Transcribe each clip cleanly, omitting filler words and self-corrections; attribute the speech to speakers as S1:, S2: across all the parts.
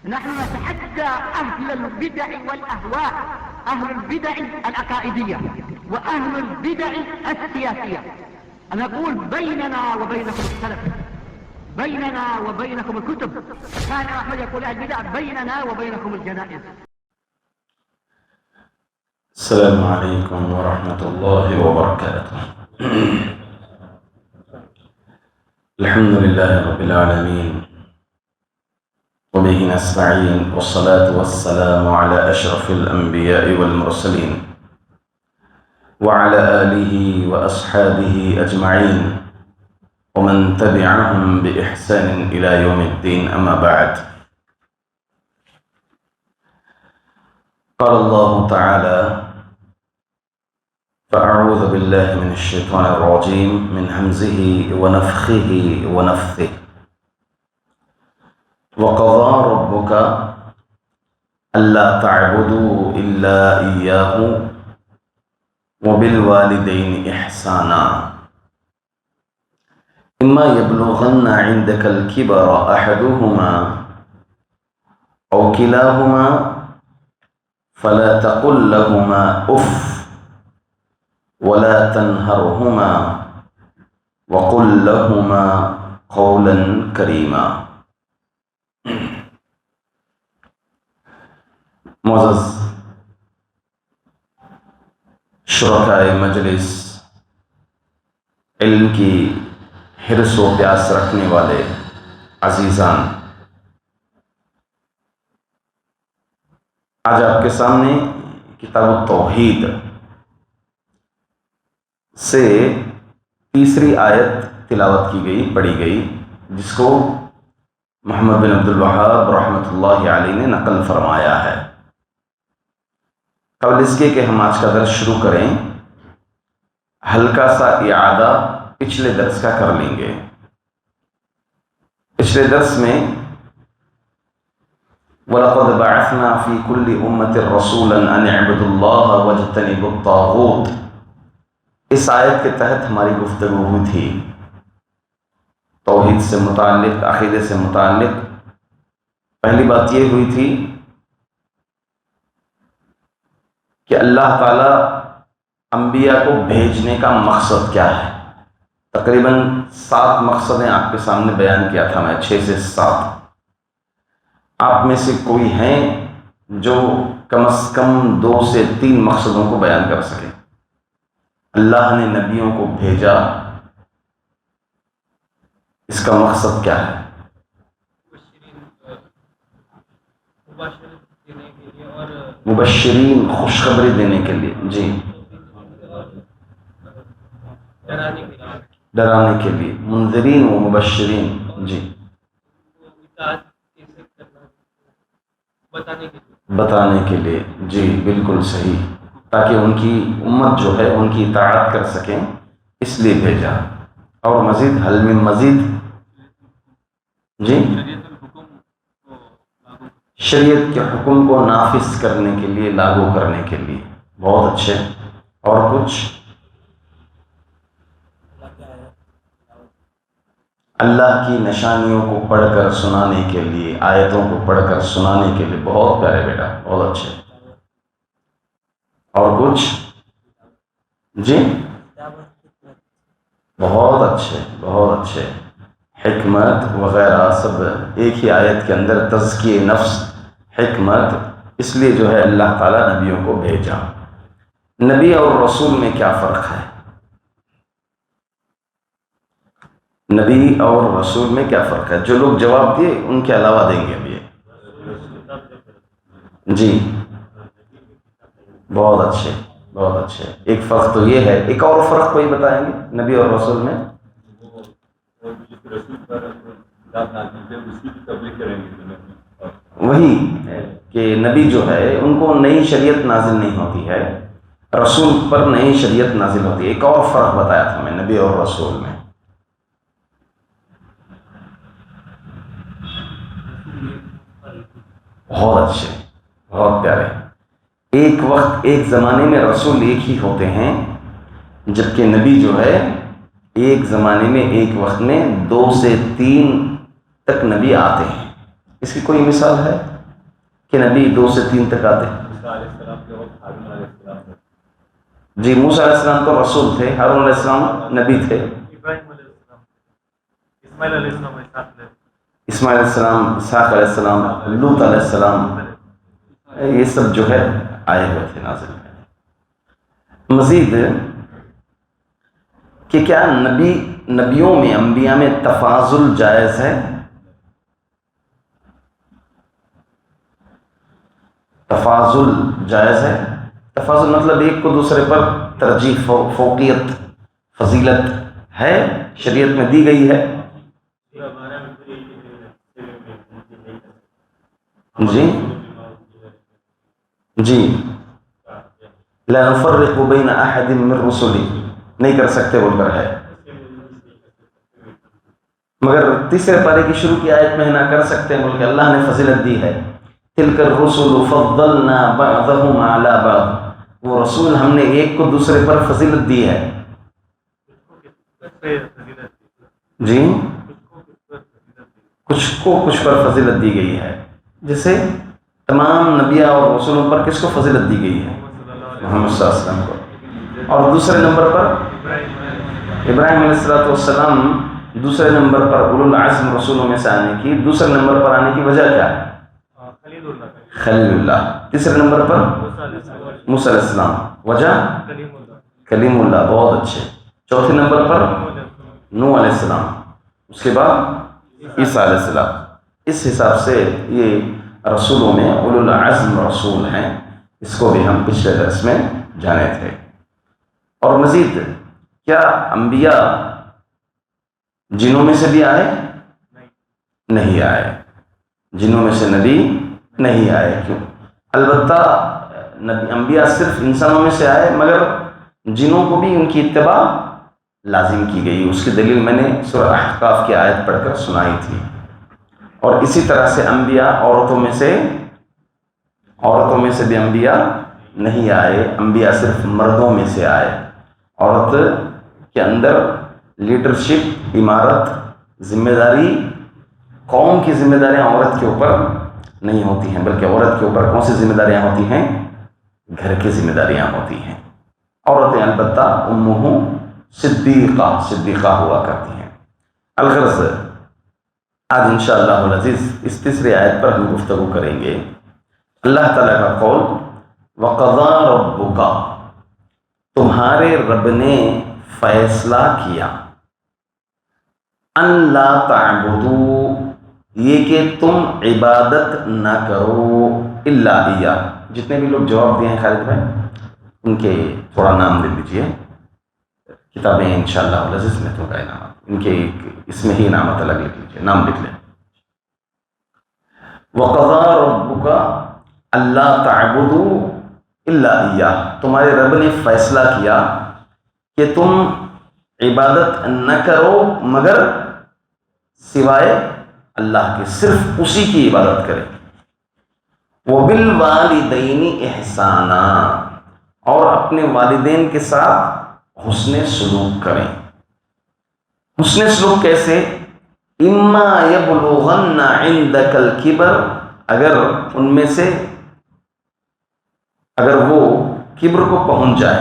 S1: نحن نتحدى أهل البدع والأهواء، أهل البدع العقائدية وأهل البدع السياسية. نقول بيننا وبينكم السلف، بيننا وبينكم الكتب. كان أحمد يقول البدع بيننا وبينكم الجنائز.
S2: السلام عليكم ورحمة الله وبركاته. الحمد لله رب العالمين وبه نستعين، والصلاة والسلام على أشرف الأنبياء والمرسلين وعلى آله وأصحابه أجمعين ومن تبعهم بإحسان إلى يوم الدين، أما بعد. قال الله تعالى: فأعوذ بالله من الشيطان الرجيم من همزه ونفخه ونفثه. وقضى ربك ألا تعبدوا إلا إياه وبالوالدين إحسانا إما يبلغن عندك الكبر أحدهما أو كلاهما فلا تقل لهما أف ولا تنهرهما وقل لهما قولا كريما. معزز شرکائے مجلس، علم کی حرص و پیاس رکھنے والے عزیزان، آج آپ کے سامنے کتاب التوحید سے تیسری آیت تلاوت کی گئی، پڑھی گئی، جس کو محمد بن عبد الوہاب رحمۃ اللہ علیہ نے نقل فرمایا ہے۔ قبل اس کے کہ ہم آج کا درس شروع کریں، ہلکا سا اعادہ پچھلے درس کا کر لیں گے۔ پچھلے درس میں وَلَقَدْ بَعَثْنَا فِي كُلِّ أُمَّةٍ رَسُولًا أَنِ اعْبُدُوا اللَّهَ وَاجْتَنِبُوا الطَّاغُوتَ، اس آیت کے تحت ہماری گفتگو ہوئی تھی توحید سے متعلق، عقیدے سے متعلق۔ پہلی بات یہ ہوئی تھی کہ اللہ تعالیٰ انبیاء کو بھیجنے کا مقصد کیا ہے۔ تقریباً 7 مقصدیں آپ کے سامنے بیان کیا تھا میں، 6 سے 7۔ آپ میں سے کوئی ہیں جو کم از کم 2 سے 3 مقصدوں کو بیان کر سکے؟ اللہ نے نبیوں کو بھیجا، اس کا مقصد کیا ہے؟ مبشرین، خوشخبری دینے کے لیے، جی، ڈرانے کے لیے، منذرین و مبشرین، جی، بتانے کے لیے، جی بالکل صحیح، تاکہ ان کی امت جو ہے ان کی اطاعت کر سکیں، اس لیے بھیجا۔ اور مزید، حل میں مزید، جی، شریعت کے حکم کو نافذ کرنے کے لیے، لاگو کرنے کے لیے۔ بہت اچھے۔ اور کچھ؟ اللہ کی نشانیوں کو پڑھ کر سنانے کے لیے، آیتوں کو پڑھ کر سنانے کے لیے۔ بہت پیارے بیٹا، بہت اچھے۔ اور کچھ؟ جی، بہت اچھے، بہت اچھے۔ حکمت وغیرہ سب ایک ہی آیت کے اندر، تزکیہ نفس، حکمت، اس لیے جو ہے اللہ تعالیٰ نبیوں کو بھیجا۔ نبی اور رسول میں کیا فرق ہے؟ نبی اور رسول میں کیا فرق ہے؟ جو لوگ جواب دیے ان کے علاوہ دیں گے ابھی۔ جی، بہت اچھے، بہت اچھے۔ ایک فرق تو یہ ہے، ایک اور فرق کوئی بتائیں گے نبی اور رسول میں؟ وہی کہ نبی جو ہے ان کو نئی شریعت نازل نہیں ہوتی ہے، رسول پر نئی شریعت نازل ہوتی ہے۔ ایک اور فرق بتایا تھا میں نبی اور رسول میں۔ بہت اچھے، بہت پیارے۔ ایک وقت، ایک زمانے میں رسول ایک ہی ہوتے ہیں، جبکہ نبی جو ہے ایک زمانے میں، ایک وقت میں 2 سے 3 تک نبی آتے ہیں۔ اس کی کوئی مثال ہے کہ نبی 2 سے 3 تک آتے؟ جی موسیٰ علیہ السلام تو رسول تھے، ہارون علیہ السلام نبی تھے، اسماعیل علیہ السلام، اسحاق علیہ السلام، لوط علیہ السلام، یہ سب جو ہے آئے ہوئے تھے نازل میں۔ مزید کہ کیا نبیوں میں، انبیاء میں تفاضل جائز ہے؟ تفاضل جائز ہے؟ تفاضل مطلب ایک کو دوسرے پر ترجیح، فوقیت، فضیلت ہے، شریعت میں دی گئی ہے؟ جی جی لا نفرق بین احد من رسلی، نہیں کر سکتے بول کر ہے، مگر تیسرے پارے کی شروع کی آیت میں نہ کر سکتے بول کے اللہ نے فضیلت دی ہے۔ تلک الرسل فضلنا بعضهم علی بعض، وہ رسول ہم نے ایک کو دوسرے پر فضیلت دی ہے۔ جی کچھ کو کچھ پر فضیلت دی گئی ہے، جیسے تمام نبیوں اور رسولوں پر کس کو فضیلت دی گئی ہے؟ محمد صلی اللہ علیہ وسلم کو۔ اور دوسرے نمبر پر ابراہیم علیہ السلام، دوسرے نمبر پر اولو العزم رسولوں میں سے آنے کی، دوسرے نمبر پر آنے کی وجہ کیا ہے؟ خلیل اللہ۔ تیسرے نمبر پر موسیٰ علیہ السلام، وجہ کلیم اللہ، بہت اچھے۔ چوتھے نمبر پر نوح علیہ السلام، اس کے بعد عیسیٰ علیہ السلام۔ اس حساب سے یہ رسولوں میں اولو العزم رسول ہیں، اس کو بھی ہم پچھلے درس میں جانے تھے۔ اور مزید کیا انبیاء جنوں میں سے بھی آئے؟ نہیں آئے، جنوں میں سے نبی نہیں آئے۔ کیوں؟ البتہ انبیاء صرف انسانوں میں سے آئے، مگر جنوں کو بھی ان کی اتباع لازم کی گئی۔ اس کی دلیل میں نے سورہ احقاف کی آیت پڑھ کر سنائی تھی۔ اور اسی طرح سے انبیاء عورتوں میں سے بھی انبیاء نہیں آئے، انبیاء صرف مردوں میں سے آئے۔ عورت کے اندر لیڈرشپ، امارت، ذمہ داری، قوم کی ذمہ داریاں عورت کے اوپر نہیں ہوتی ہیں، بلکہ عورت کے اوپر کون سی ذمہ داریاں ہوتی ہیں؟ گھر کی ذمہ داریاں ہوتی ہیں۔ عورتیں البتہ امہم صدیقہ ہوا کرتی ہیں۔ الغرض آج انشاءاللہ العزیز اس تیسری آیت پر ہم گفتگو کریں گے۔ اللہ تعالیٰ کا قول وَقَضَىٰ رَبُّكَ، تمہارے رب نے فیصلہ کیا، ان لا تعبدوا، یہ کہ تم عبادت نہ کرو، الا ایاہ۔ جتنے بھی لوگ جواب دیے ہیں خالد بھائی، ان کے تھوڑا نام لے لیجیے، کتابیں انشاءاللہ العزیز میں تو انعامات، ان کے اس میں ہی انعامات الگ لکھ لیجیے، نام لکھ لیں۔ وَقَضَىٰ رَبُّكَ أَلَّا تَعْبُدُوا إِلَّا إِيَّاهُ، تمہارے رب نے فیصلہ کیا کہ تم عبادت نہ کرو مگر سوائے اللہ کے، صرف اسی کی عبادت کریں۔ وَبِالْوَالِدَيْنِ إِحْسَانًا، اور اپنے والدین کے ساتھ حسن سلوک کریں۔ حسن سلوک کیسے؟ اما یبلغن عندک الکبر، اگر وہ کبر کو پہنچ جائے،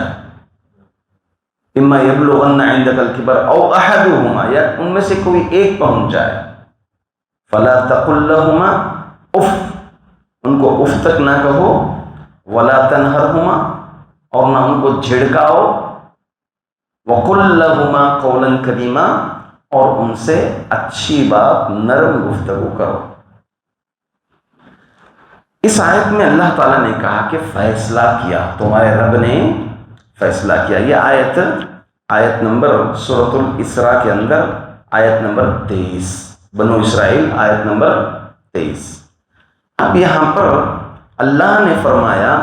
S2: اما یبلغن عندک الکبر او احدہما، یا ان میں سے کوئی ایک پہنچ جائے، فلا تقل لہما اف، ان کو اف تک نہ کہو، ولا تنہرہما، اور نہ ان کو جھڑکاؤ، وقل لہما قولا کریما، اور ان سے اچھی بات، نرم گفتگو کرو۔ اس آیت میں اللہ تعالیٰ نے کہا کہ فیصلہ کیا، تمہارے رب نے فیصلہ کیا۔ یہ آیت نمبر سورۃ الاسراء کے اندر آیت نمبر 23، بنو اسرائیل آیت نمبر 23۔ اب یہاں پر اللہ نے فرمایا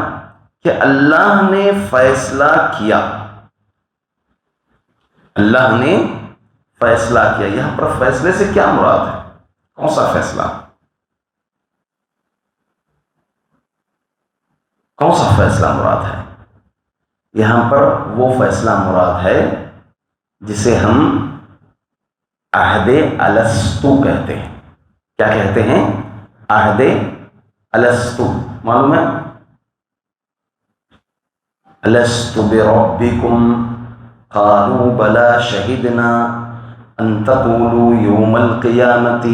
S2: کہ اللہ نے فیصلہ کیا، اللہ نے فیصلہ کیا۔ یہاں پر فیصلے سے کیا مراد ہے؟ کون سا فیصلہ؟ کون سا فیصلہ مراد ہے؟ یہاں پر وہ فیصلہ مراد ہے جسے ہم عہد الستو کہتے ہیں۔ کیا کہتے ہیں؟ عہد الستو معلوم ہے؟ الست بربکم قالوا بلا شہدنا ان تقولوا یوم القیامت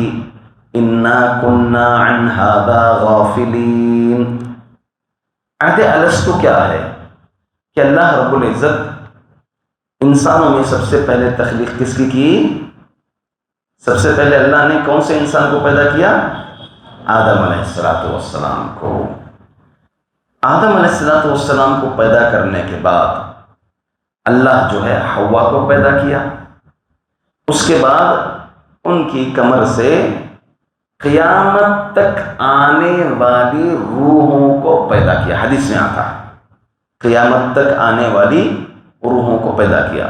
S2: انا كنا عن هذا غافلین۔ عہد الستو کیا ہے کہ اللہ رب العزت انسانوں میں سب سے پہلے تخلیق کس کی؟ سب سے پہلے اللہ نے کون سے انسان کو پیدا کیا؟ آدم علیہ السلام کو۔ آدم علیہ السلام کو پیدا کرنے کے بعد اللہ جو ہے حوا کو پیدا کیا، اس کے بعد ان کی کمر سے قیامت تک آنے والی روحوں کو پیدا کیا۔ حدیث میں آتا ہے قیامت تک آنے والی روحوں کو پیدا کیا۔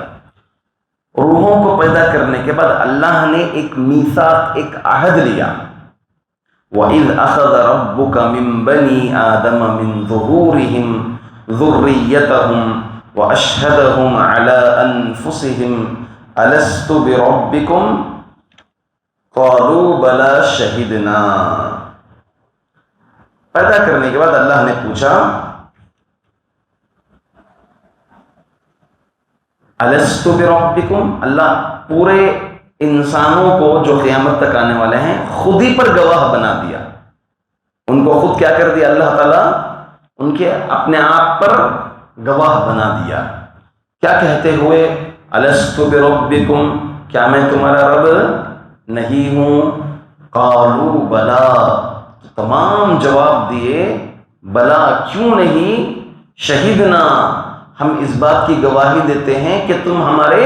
S2: روحوں کو پیدا کرنے کے بعد اللہ نے ایک میثاق، ایک عہد لیا، وَإِذْ أَخَذَ رَبُّكَ مِن بَنِي آدَمَ مِن ظُهُورِهِمْ ذُرِّيَّتَهُمْ وَأَشْهَدَهُمْ عَلَىٰ أَنفُسِهِمْ أَلَسْتُ بِرَبِّكُمْ قَالُوا بَلَىٰ شَهِدْنَا۔ پیدا کرنے کے بعد اللہ نے پوچھا الست بربکم، اللہ پورے انسانوں کو جو قیامت تک آنے والے ہیں خود ہی پر گواہ بنا دیا، ان کو خود کیا کر دیا اللہ تعالیٰ؟ ان کے اپنے آپ پر گواہ بنا دیا۔ کیا کہتے ہوئے؟ الست بربکم، کیا میں تمہارا رب نہیں ہوں؟ قالوا بلا، تمام جواب دیے بلا کیوں نہیں، شہیدنا، ہم اس بات کی گواہی دیتے ہیں کہ تم ہمارے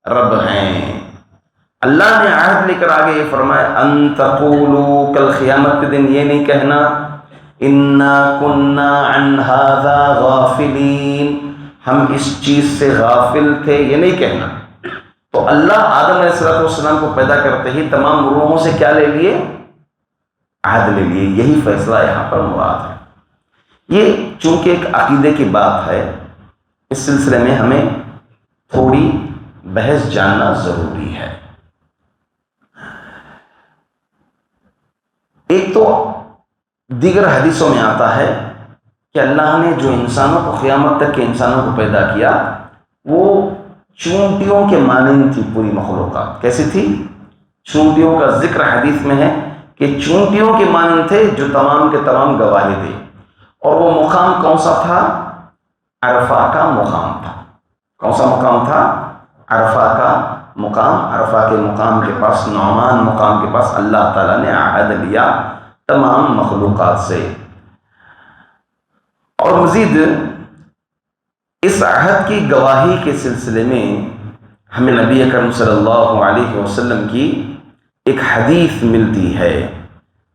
S2: رب ہیں۔ اللہ نے عہد لے کر آگے یہ فرمایا ان تقولوا، کل قیامت کے دن یہ نہیں کہنا انا کنا عن ھذا غافلین، ہم اس چیز سے غافل تھے، یہ نہیں کہنا۔ تو اللہ آدم علیہ السلام کو پیدا کرتے ہی تمام روحوں سے کیا لے لیے؟ عہد لے لیے۔ یہی فیصلہ یہاں پر مراد ہے۔ یہ چونکہ ایک عقیدے کی بات ہے، اس سلسلے میں ہمیں تھوڑی بحث جاننا ضروری ہے۔ ایک تو دیگر حدیثوں میں آتا ہے کہ اللہ نے جو انسانوں کو قیامت تک کے انسانوں کو پیدا کیا وہ چونٹیوں کے مانند تھی پوری مخلوقات۔ کیسی تھی؟ چونٹیوں کا ذکر حدیث میں ہے کہ چونٹیوں کے مانند تھے جو تمام کے تمام گواہی دے۔ اور وہ مقام کون سا تھا؟ عرفہ کا مقام تھا۔ کون سا مقام تھا؟ عرفہ کا مقام۔ عرفہ کے مقام کے پاس، نعمان مقام کے پاس اللہ تعالیٰ نے عہد لیا تمام مخلوقات سے۔ اور مزید اس عہد کی گواہی کے سلسلے میں ہمیں نبی اکرم صلی اللہ علیہ وسلم کی ایک حدیث ملتی ہے۔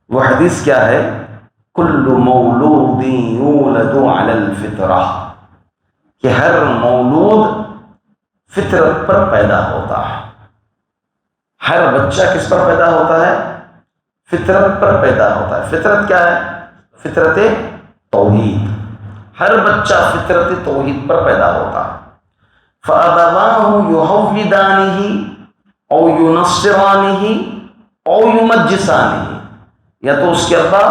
S2: وہ حدیث کیا ہے؟ کل مولود یولد علی الفطرہ، کہ ہر مولود فطرت پر پیدا ہوتا ہے۔ ہر بچہ کس پر پیدا ہوتا ہے؟ فطرت پر پیدا ہوتا ہے۔ فطرت کیا ہے؟ فطرت توحید۔ ہر بچہ فطرت توحید پر پیدا ہوتا ہے۔ فَأَبَوَاهُ يُهَوِّدَانِهِ أَوْ يُنَصِّرَانِهِ أَوْ يُمَجِّسَانِهِ، یا تو اس کے ابا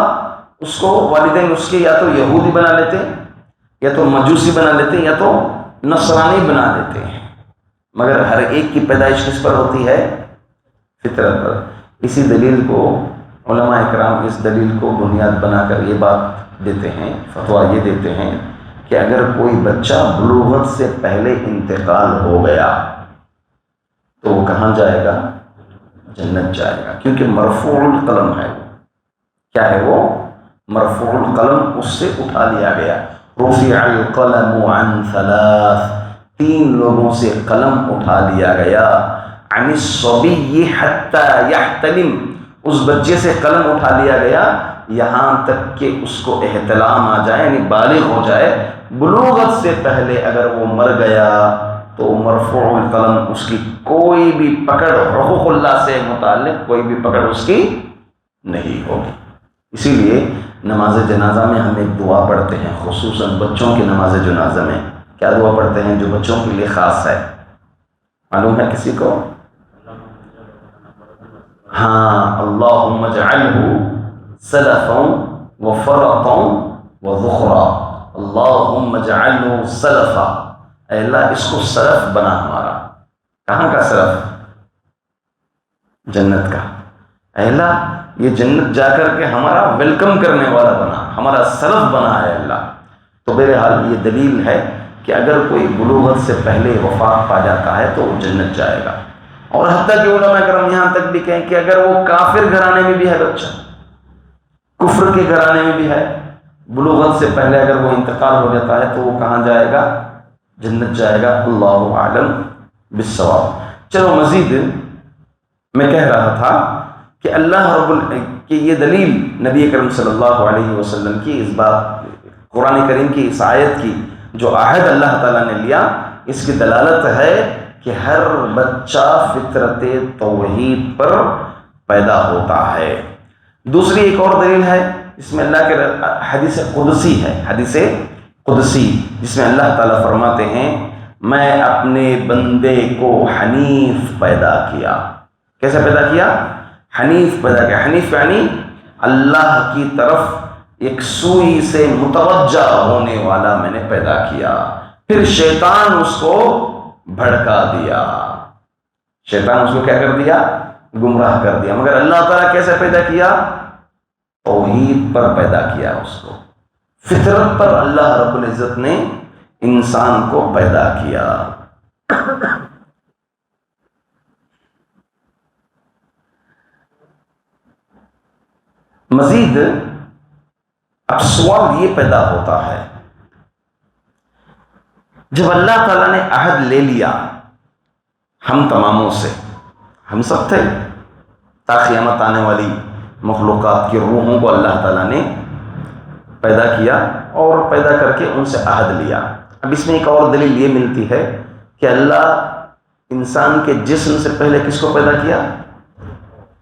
S2: اس کو، والدین اس کے یا تو یہودی بنا لیتے، یا تو مجوسی بنا لیتے، یا تو نصرانی بنا دیتے ہیں، مگر ہر ایک کی پیدائش کس پر ہوتی ہے؟ فطرت پر۔ اسی دلیل کو علماء اکرام اس دلیل کو بنیاد بنا کر یہ بات دیتے ہیں، فتویٰ یہ دیتے ہیں کہ اگر کوئی بچہ بلوغت سے پہلے انتقال ہو گیا تو وہ کہاں جائے گا؟ جنت جائے گا، کیونکہ مرفوع القلم ہے۔ کیا ہے وہ؟ مرفوع القلم، اس سے اٹھا لیا گیا۔ رفع القلم عن ثلاث، 3 لوگوں سے قلم اٹھا لیا گیا۔ عن الصبی حتی یحتلم، اس بچے سے قلم اٹھا لیا گیا یہاں تک کہ اس کو احتلام آ جائے، یعنی بالغ ہو جائے۔ بلوغت سے پہلے اگر وہ مر گیا تو مرفوع القلم، اس کی کوئی بھی پکڑ حقوق اللہ سے متعلق کوئی بھی پکڑ اس کی نہیں ہوگی۔ اسی لیے نماز جنازہ میں ہم ایک دعا پڑھتے ہیں، خصوصاً بچوں کی نماز جنازہ میں کیا دعا پڑھتے ہیں جو بچوں کے لیے خاص ہے؟ معلوم ہے کسی کو؟ ہاں، اللہم اجعلہ سلفا وفرطا وذخرا اللہم اجعلہ سلفا، اے اللہ اس کو سلف بنا ہمارا۔ کہاں کا سلف؟ جنت کا۔ اے اللہ یہ جنت جا کر کے ہمارا ویلکم کرنے والا بنا، ہمارا سلف بنا ہے اللہ۔ تو بہرحال یہ دلیل ہے کہ اگر کوئی بلوغت سے پہلے وفات پا جاتا ہے تو وہ جنت جائے گا۔ اور حتیٰ کہ علماء کرام یہاں تک بھی کہیں کہ اگر وہ کافر گھرانے میں بھی ہے بچہ، کفر کے گھرانے میں بھی ہے، بلوغت سے پہلے اگر وہ انتقال ہو جاتا ہے تو وہ کہاں جائے گا؟ جنت جائے گا۔ اللہ عالم بالصواب۔ چلو مزید میں کہہ رہا تھا کہ اللہ کہ یہ دلیل نبی کریم صلی اللہ علیہ وسلم کی اس بات، قرآن کریم کی اس آیت کی جو عہد اللہ تعالیٰ نے لیا، اس کی دلالت ہے کہ ہر بچہ فطرت توحید پر پیدا ہوتا ہے۔ دوسری ایک اور دلیل ہے، اس میں اللہ کے حدیث قدسی ہے، حدیث قدسی، جس میں اللہ تعالیٰ فرماتے ہیں میں اپنے بندے کو حنیف پیدا کیا۔ کیسے پیدا کیا؟ حنیف پیدا کیا۔ حنیف یعنی اللہ کی طرف ایک سوئی سے متوجہ ہونے والا میں نے پیدا کیا۔ پھر شیطان اس کو بھڑکا دیا، شیطان اس کو کیا کر دیا؟ گمراہ کر دیا۔ مگر اللہ تعالیٰ کیسے پیدا کیا؟ توحید پر پیدا کیا، اس کو فطرت پر اللہ رب العزت نے انسان کو پیدا کیا۔ مزید اب سوال یہ پیدا ہوتا ہے، جب اللہ تعالیٰ نے عہد لے لیا ہم تماموں سے، ہم سب تھے، تا قیامت آنے والی مخلوقات کی روحوں کو اللہ تعالیٰ نے پیدا کیا اور پیدا کر کے ان سے عہد لیا۔ اب اس میں ایک اور دلیل یہ ملتی ہے کہ اللہ انسان کے جسم سے پہلے کس کو پیدا کیا؟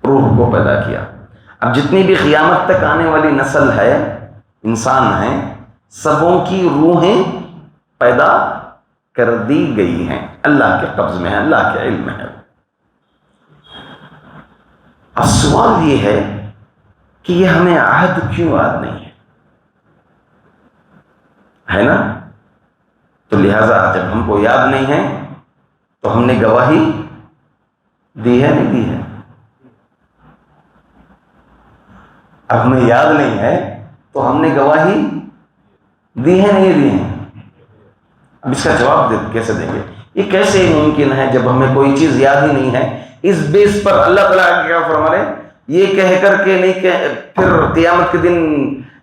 S2: روح کو پیدا کیا۔ اب جتنی بھی قیامت تک آنے والی نسل ہے، انسان ہیں، سبوں کی روحیں پیدا کر دی گئی ہیں، اللہ کے قبض میں ہے، اللہ کے علم میں ہے۔ اب سوال یہ ہے کہ یہ ہمیں عہد کیوں یاد نہیں ہے نا؟ تو لہٰذا جب ہم کو یاد نہیں ہے تو ہم نے گواہی دی ہے نہیں دی ہے؟ اب ہمیں یاد نہیں ہے تو ہم نے گواہی دی ہے نہیں دی ہے؟ اب اس کا جواب کیسے دیں گے؟ یہ کیسے ممکن ہے جب ہمیں کوئی چیز یاد ہی نہیں ہے؟ اس بیس پر اللہ تعالیٰ کیا فرما رہے ہیں؟ یہ کہہ کر کے نہیں کہ پھر قیامت کے دن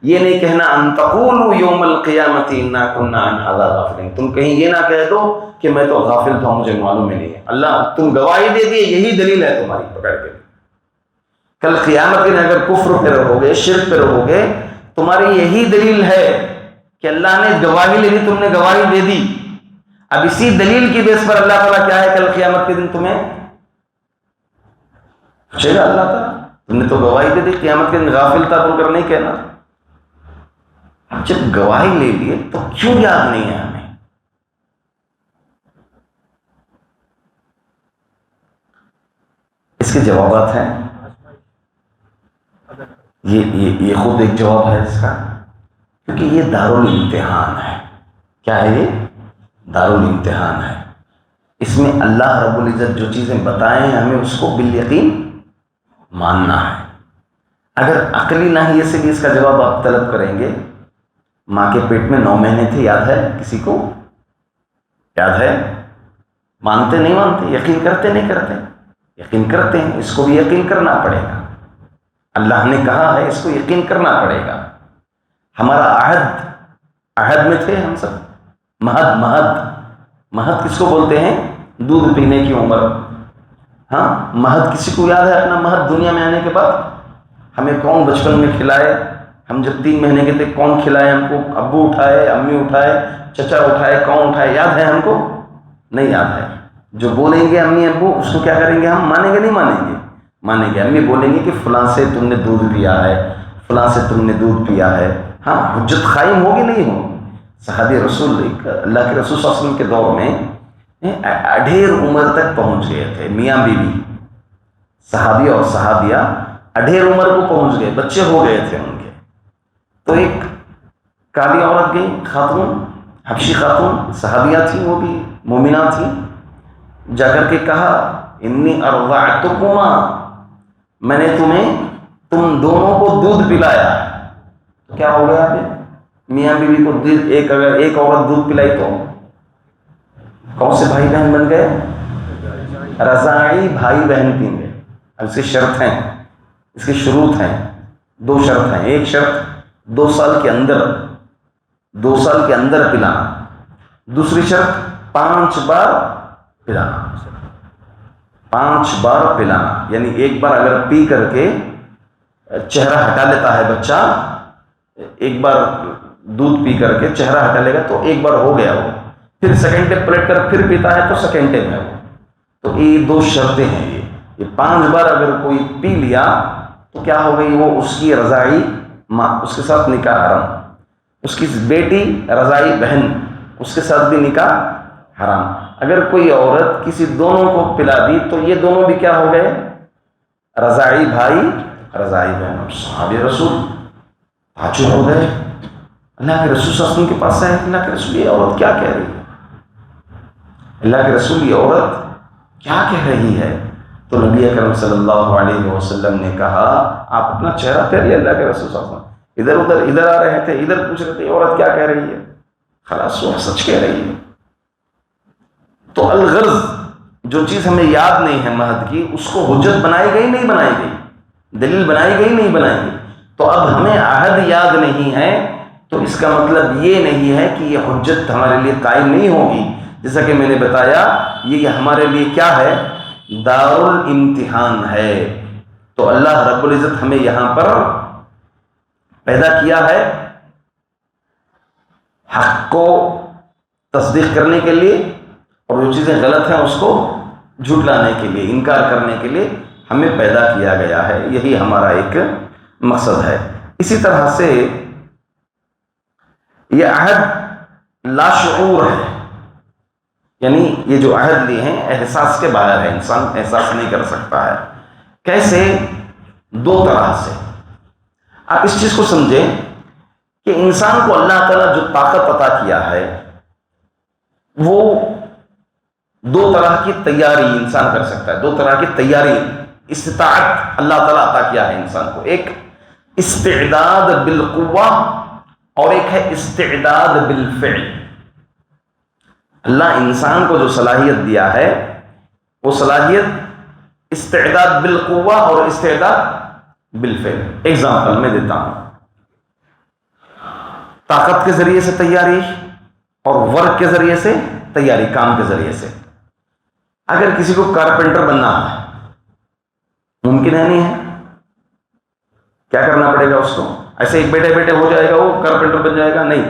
S2: یہ نہیں کہنا ان تقولوا یوم القیامت انا کنا عن ھذا غافلین، تم کہیں یہ نہ کہہ دو کہ میں تو غافل تھا، مجھے معلوم ہی نہیں ہے۔ اللہ تم گواہی دے دیے، یہی دلیل ہے تمہاری پکڑ کے۔ کل قیامت کے دن اگر کفر پہ رہو گے، شرک پہ رہو گے، تمہاری یہی دلیل ہے کہ اللہ نے گواہی لے دی، تم نے گواہی دے دی۔ اب اسی دلیل کی بیس پر اللہ تعالیٰ کیا ہے کل قیامت کے دن تمہیں پوچھے گا اللہ تعالیٰ، تم نے تو گواہی دے دی، قیامت کے دن غافل تھا بول کر نہیں کہنا۔ اب جب گواہی لے لیے تو کیوں یاد نہیں ہے ہمیں؟ اس کے جوابات ہیں، یہ خود ایک جواب ہے اس کا، کیونکہ یہ دارالامتحان ہے۔ کیا ہے یہ؟ دارالامتحان ہے۔ اس میں اللہ رب العزت جو چیزیں بتائیں ہمیں اس کو بالیقین ماننا ہے۔ اگر عقلی ناحیے سے بھی اس کا جواب آپ طلب کریں گے، ماں کے پیٹ میں 9 مہینے تھے، یاد ہے کسی کو؟ یاد ہے؟ مانتے نہیں مانتے؟ یقین کرتے نہیں کرتے؟ یقین کرتے ہیں، اس کو بھی یقین کرنا پڑے گا۔ اللہ نے کہا ہے، اس کو یقین کرنا پڑے گا۔ ہمارا عہد میں تھے ہم سب۔ مہد کس کو بولتے ہیں؟ دودھ پینے کی عمر۔ ہاں، مہد کسی کو یاد ہے اپنا مہد دنیا میں آنے کے بعد؟ ہمیں کون بچپن میں کھلائے؟ ہم جب 3 مہینے کے تھے کون کھلائے ہم کو؟ ابو اٹھائے، امی اٹھائے، چچا اٹھائے، کون اٹھائے؟ یاد ہے ہم کو؟ نہیں یاد ہے۔ جو بولیں گے امی ابو اس کو کیا کریں گے ہم؟ مانیں گے نہیں مانیں گے؟ مانیں گے۔ امی بولیں گے کہ فلاں سے تم نے دودھ پیا ہے، فلاں سے تم نے دودھ پیا ہے۔ ہاں، حجت قائم ہوگی نہیں ہوگی؟ صحابی رسول اللہ کے رسول صلی اللہ علیہ وسلم کے دور میں اڈھیر عمر تک پہنچ گئے تھے، میاں بیوی صحابی اور صحابیہ اڈھیر عمر کو پہنچ گئے، بچے ہو گئے تھے ان کے. تو ایک کالی عورت گئی، خاتون، حبشی خاتون، صحابیہ تھی، وہ بھی مومنہ تھی، جا کر کے کہا انی ارضعتکما، میں نے تم دونوں کو دودھ پلایا. کیا ہو گیا ابھی؟ میاں بیوی کو اگر ایک عورت دودھ پلائی تو کون سے بھائی بہن بن گئے؟ رضاعی بھائی بہن بن گئے. اب اس کی شرط ہیں، اس کی شروط ہیں، 2 شرط ہیں. ایک شرط 2 سال کے اندر پلانا. دوسری شرط 5 بار پلانا. 5 بار پلانا، یعنی ایک بار اگر پی کر کے چہرہ ہٹا لیتا ہے بچہ، ایک بار دودھ پی کر کے چہرہ ہٹا لے گا تو ایک بار ہو گیا وہ، پھر سیکنڈ ٹائم پلٹ کر پھر پیتا ہے تو سیکنڈ ٹائم ہے وہ. تو یہ 2 شرطیں ہیں. یہ 5 بار اگر کوئی پی لیا تو کیا ہو گئی؟ وہ اس کی رضاعی ماں، اس کے ساتھ نکاح حرام. اس کی بیٹی رضاعی بہن، اس کے ساتھ بھی نکاح حرام. اگر کوئی عورت کسی دونوں کو پلا دی تو یہ دونوں بھی کیا ہو گئے؟ رضاعی بھائی، رضاعی بہن. صحابہ رسول تعجب ہو گئے، اللہ کے رسول صلی اللہ علیہ وسلم کے پاس آئے، اللہ کے رسول یہ عورت کیا کہہ رہی ہے؟ اللہ کے رسول یہ عورت کیا کہہ رہی ہے؟ تو نبی اکرم صلی اللہ علیہ وسلم نے کہا، آپ اپنا چہرہ پھیر لیں. اللہ کے رسول صلی اللہ علیہ وسلم ادھر آ رہے تھے، ادھر پوچھ رہے تھے یہ عورت کیا کہہ رہی ہے؟ خلاص وہ سچ کہہ رہی ہے. تو الغرض جو چیز ہمیں یاد نہیں ہے مہد کی، اس کو حجت بنائی گئی نہیں بنائی گئی، دلیل بنائی گئی نہیں بنائی گئی. تو اب ہمیں عہد یاد نہیں ہے تو اس کا مطلب یہ نہیں ہے کہ یہ حجت ہمارے لیے قائم نہیں ہوگی. جیسا کہ میں نے بتایا، یہ ہمارے لیے کیا ہے؟ دار الامتحان ہے. تو اللہ رب العزت ہمیں یہاں پر پیدا کیا ہے حق کو تصدیق کرنے کے لیے، اور جو چیزیں غلط ہیں اس کو جھٹلانے کے لیے، انکار کرنے کے لیے ہمیں پیدا کیا گیا ہے. یہی ہمارا ایک مقصد ہے. اسی طرح سے یہ عہد لاشعور ہے، یعنی یہ جو عہد لیے ہیں احساس کے باہر ہے، انسان احساس نہیں کر سکتا ہے. کیسے؟ 2 طرح سے. آپ اس چیز کو سمجھیں کہ انسان کو اللہ تعالیٰ جو طاقت عطا کیا ہے وہ 2 طرح کی تیاری انسان کر سکتا ہے. 2 طرح کی تیاری، استطاعت اللہ تعالیٰ عطا کیا ہے انسان کو. ایک استعداد بالقوہ اور ایک ہے استعداد بالفعل. اللہ انسان کو جو صلاحیت دیا ہے وہ صلاحیت استعداد بالقوہ اور استعداد بالفعل. ایگزامپل میں دیتا ہوں. طاقت کے ذریعے سے تیاری اور ورک کے ذریعے سے تیاری، کام کے ذریعے سے. اگر کسی کو کارپینٹر بننا ہے، ممکن ہے نہیں ہے؟ کیا کرنا پڑے گا اس کو؟ ایسے ایک بیٹے بیٹے ہو جائے گا وہ کارپینٹر بن جائے گا؟ نہیں.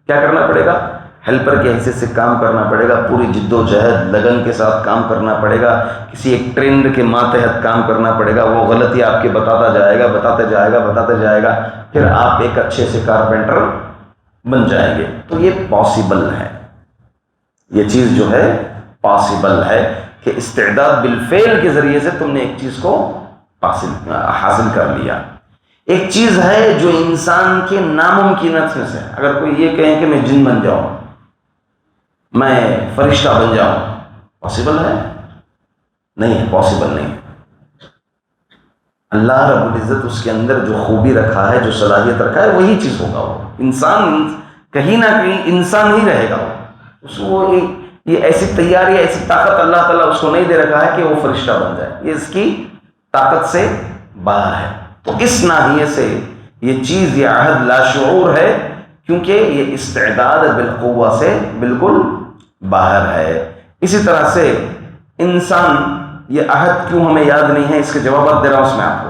S2: کیا کرنا پڑے گا؟ ہیلپر کی حیثیت سے کام کرنا پڑے گا، پوری جد و جہد لگن کے ساتھ کام کرنا پڑے گا، کسی ایک ٹرینڈ کے ماتحت کام کرنا پڑے گا. وہ غلطی آپ کے بتاتا جائے گا، پھر آپ ایک اچھے سے کارپینٹر بن جائیں گے. تو یہ پاسبل ہے، یہ چیز جو ہے پاسبل ہے کہ استعداد بالفعل کے ذریعے سے تم نے ایک چیز کو حاصل کر لیا. ایک چیز ہے جو انسان کے ناممکنات میں سے، اگر کوئی یہ کہیں کہ میں جن بن جاؤں، میں فرشتہ بن جاؤں، پاسبل ہے؟ نہیں ہے، پاسبل نہیں. اللہ رب العزت اس کے اندر جو خوبی رکھا ہے، جو صلاحیت رکھا ہے، وہی چیز ہوگا. وہ انسان کہیں نہ کہیں انسان ہی رہے گا. اس کو یہ ایسی تیاری، ایسی طاقت اللہ تعالیٰ اس کو نہیں دے رکھا ہے کہ وہ فرشتہ بن جائے. یہ اس کی طاقت سے باہر ہے. تو اس ناحیے سے یہ چیز، یہ عہد لاشعور ہے، کیونکہ یہ استعداد بالقوہ سے بالکل باہر ہے. اسی طرح سے انسان، یہ عہد کیوں ہمیں یاد نہیں ہے، اس کے جوابات دے رہا ہوں اس میں آپ کو.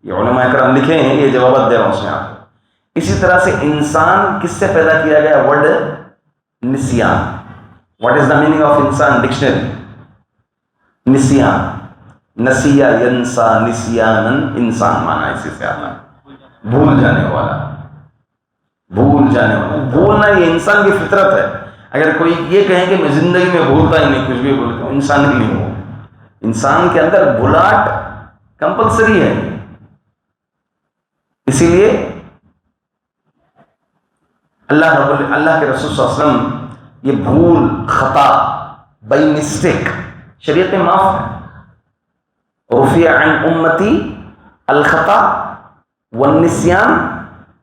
S2: یہ علماء کرام لکھے ہیں، یہ جوابات دے رہا ہوں اس میں آپ کو. اسی طرح سے انسان کس سے پیدا کیا گیا؟ ورڈ نسیان. What is the meaning of انسان؟ ڈکشنری. نسیان، نسیہ ینسا نسیانن، انسان مانا اسی سے آتا ہے بھول جانے والا. بھولنا یہ انسان کی فطرت ہے. اگر کوئی یہ کہیں کہ میں زندگی میں بھولتا ہی نہیں، کچھ بھی بھولتا ہوں، انسان ہی نہیں ہو. انسان کے اندر بھلاٹ کمپلسری ہے. اسی لیے اللہ کے رسول صلی اللہ علیہ وسلم یہ بھول، خطا، بائی مسٹیک شریعت میں معاف ہے. رفع عن امتی الخطا والنسیان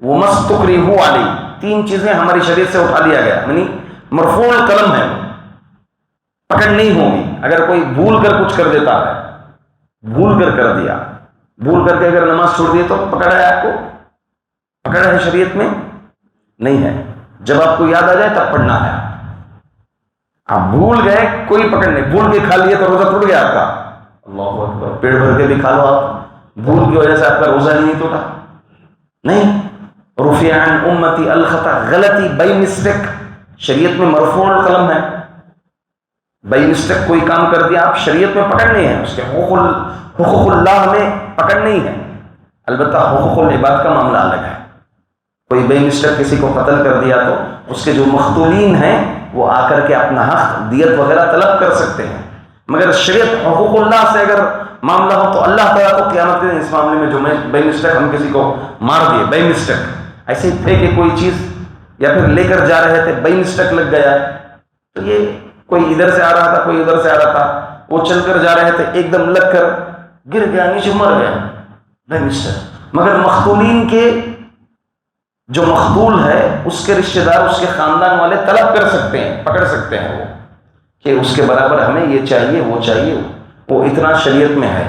S2: وما استکرہوا علیہ، 3 چیزیں ہماری شریعت سے اٹھا لیا گیا، یعنی مرفوع القلم ہے، پکڑ نہیں ہوگی. اگر کوئی بھول کر کچھ کر دیتا ہے، بھول کر دیا، بھول کر کے اگر نماز چھوڑ دی تو پکڑ ہے، آپ کو پکڑ ہے شریعت میں نہیں ہے. جب آپ کو یاد آ جائے تب پڑھنا ہے. آپ بھول گئے کوئی پکڑ نہیں، بھول کے کھا لیے تو روزہ ٹوٹ گیا آپ کا، اللہ اکبر، پیٹ بھر کے بھی کھا لو، آپ بھول کی وجہ سے آپ کا روزہ نہیں ٹوٹا. نہیں، رفع عن امتی الخطا، غلطی، بائی مسٹیک شریعت میں مرفوع القلم ہے. بائی مسٹیک کوئی کام کر دیا آپ، شریعت میں پکڑ نہیں ہے، اس کے حقوق اللہ میں پکڑ نہیں ہے. البتہ حقوق العباد کا معاملہ الگ ہے. کوئی بے مسٹیک کسی کو قتل کر دیا تو اس کے جو مقتولین ہیں وہ آ کر کے اپنا حق، دیت وغیرہ طلب کر سکتے ہیں. مگر شریعت حقوق اللہ سے اگر معاملہ ہو تو اللہ تعالیٰ کو قیامت کے دن اس معاملے میں جو بے مسٹیک ہم کسی کو مار دیے، بے مسٹیک ایسے ہی تھے کہ کوئی چیز یا پھر لے کر جا رہے تھے، بے مسٹیک لگ گیا، تو یہ کوئی ادھر سے آ رہا تھا، کوئی ادھر سے آ رہا تھا، وہ چل کر جا رہے تھے، ایک دم لگ کر گر گیا، نیچے مر گیا، بے مسٹیک. مگر مقتولین کے جو مقتول ہے اس کے رشتہ دار، اس کے خاندان والے طلب کر سکتے ہیں، پکڑ سکتے ہیں وہ کہ اس کے برابر ہمیں یہ چاہیے، وہ چاہیے، وہ اتنا شریعت میں ہے.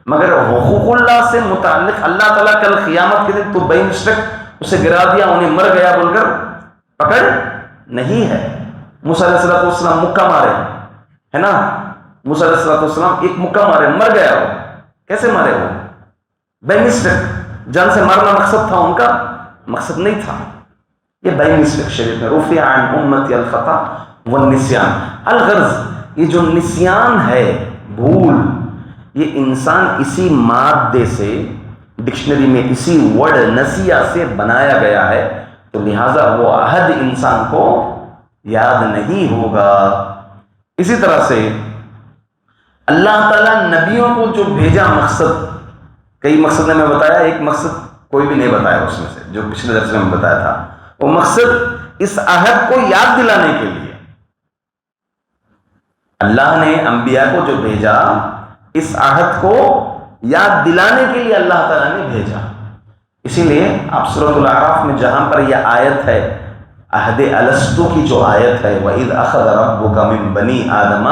S2: مگر حقوق اللہ سے متعلق اللہ تعالیٰ کل قیامت کے دن تو بے مسٹیک اسے گرا دیا، انہیں مر گیا بول کر پکڑ نہیں ہے. موسیٰ علیہ السلام مکہ مارے ہے نا، موسیٰ علیہ السلام ایک مکہ مارے، مر گیا. وہ کیسے مارے؟ وہ بے مسٹیک، جان سے مارنا مقصد تھا ان کا، مقصد نہیں تھا. یہ بائی مسٹیک شریعت میں رفع عن امتی الخطا والنسیان. الغرض، یہ جو نسیان ہے، بھول، یہ انسان اسی مادے سے، ڈکشنری میں اسی ورڈ نسیہ سے بنایا گیا ہے، تو لہٰذا وہ عہد انسان کو یاد نہیں ہوگا. اسی طرح سے اللہ تعالیٰ نبیوں کو جو بھیجا، مقصد کئی مقصد نے میں بتایا، ایک مقصد کوئی بھی نہیں بتایا اس میں سے جو پچھلے درس میں بتایا تھا. وہ مقصد اس عہد کو یاد دلانے کے لیے اللہ نے انبیاء کو جو بھیجا، اس عہد کو یاد دلانے کے لیے اللہ تعالیٰ نے بھیجا. اسی لیے آپ سورۃ الاعراف میں جہاں پر یہ آیت ہے، عہد الستو کی جو آیت ہے، وَإِذْ أَخَذَ رَبُّكَ مِن بَنِي آدَمَ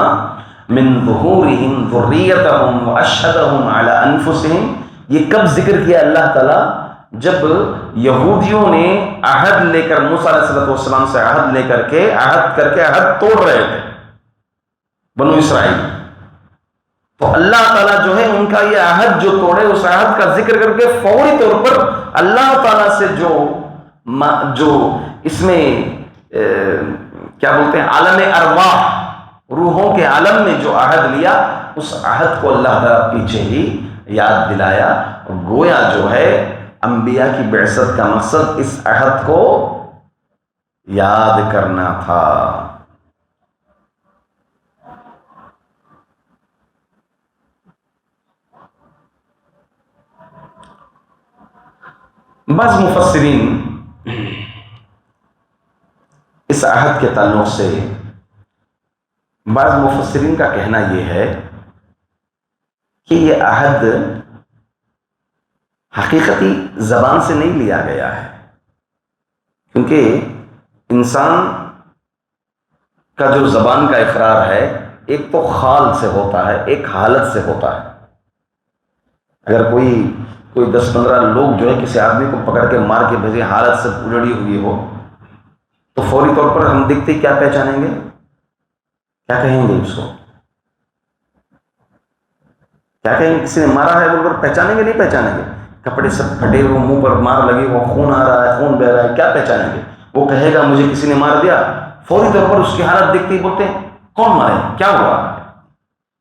S2: مِن ظُهُورِهِمْ ذُرِّيَّتَهُمْ وَأَشْهَدَهُمْ عَلَىٰ أَنفُسِهِمْ، یہ کب ذکر کیا اللہ تعالیٰ؟ جب یہودیوں نے عہد لے کر، موسیٰ علیہ السلام سے عہد لے کر کے عہد توڑ رہے تھے بنو اسرائیل، تو اللہ تعالیٰ جو ہے ان کا یہ عہد جو توڑے، اس عہد کا ذکر کر کے فوری طور پر اللہ تعالیٰ سے جو اس میں کیا بولتے ہیں، عالم ارواح، روحوں کے عالم میں جو عہد لیا، اس عہد کو اللہ تعالیٰ پیچھے ہی یاد دلایا. گویا جو ہے انبیاء کی بعثت کا مقصد اس عہد کو یاد کرنا تھا. بعض مفسرین اس عہد کے تعلق سے، بعض مفسرین کا کہنا یہ ہے کہ یہ عہد حقیقتی زبان سے نہیں لیا گیا ہے، کیونکہ انسان کا جو زبان کا اقرار ہے، ایک تو خال سے ہوتا ہے، ایک حالت سے ہوتا ہے. اگر کوئی 10-15 لوگ جو ہے کسی آدمی کو پکڑ کے مار کے بھیجے، حالت سے اجڑی ہوئی ہو، تو فوری طور پر ہم دیکھتے کیا پہچانیں گے، کیا کہیں گے اس کو، کیا کہیں گے؟ کسی نے مارا ہے بول کر پہچانیں گے؟ نہیں پہچانیں گے. کپڑے سب پھٹے ہوئے، منہ پر مار لگی ہو، خون آ رہا ہے، خون بہ رہا ہے، کیا پہچانیں گے؟ وہ کہے گا مجھے کسی نے مار دیا، فوری طور پر اس کی حالت دیکھتے ہی بولتے ہیں کون مارے، کیا ہوا،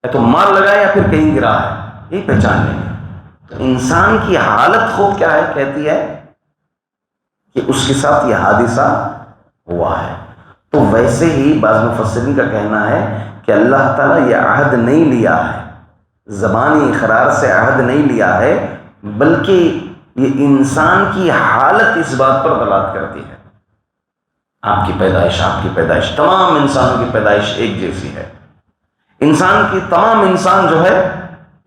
S2: یا تو مار لگا ہے یا پھر کہیں گرا ہے، یہی پہچان لیں گے. انسان کی حالت خود کیا ہے، کہتی ہے کہ اس کے ساتھ یہ حادثہ ہوا ہے. تو ویسے ہی بعض مفسرین کا کہنا ہے کہ اللہ تعالیٰ یہ عہد نہیں لیا ہے، زبانی اقرار سے عہد نہیں لیا ہے، بلکہ یہ انسان کی حالت اس بات پر دلالت کرتی ہے۔ آپ کی پیدائش تمام انسانوں کی پیدائش ایک جیسی ہے۔ تمام انسان جو ہے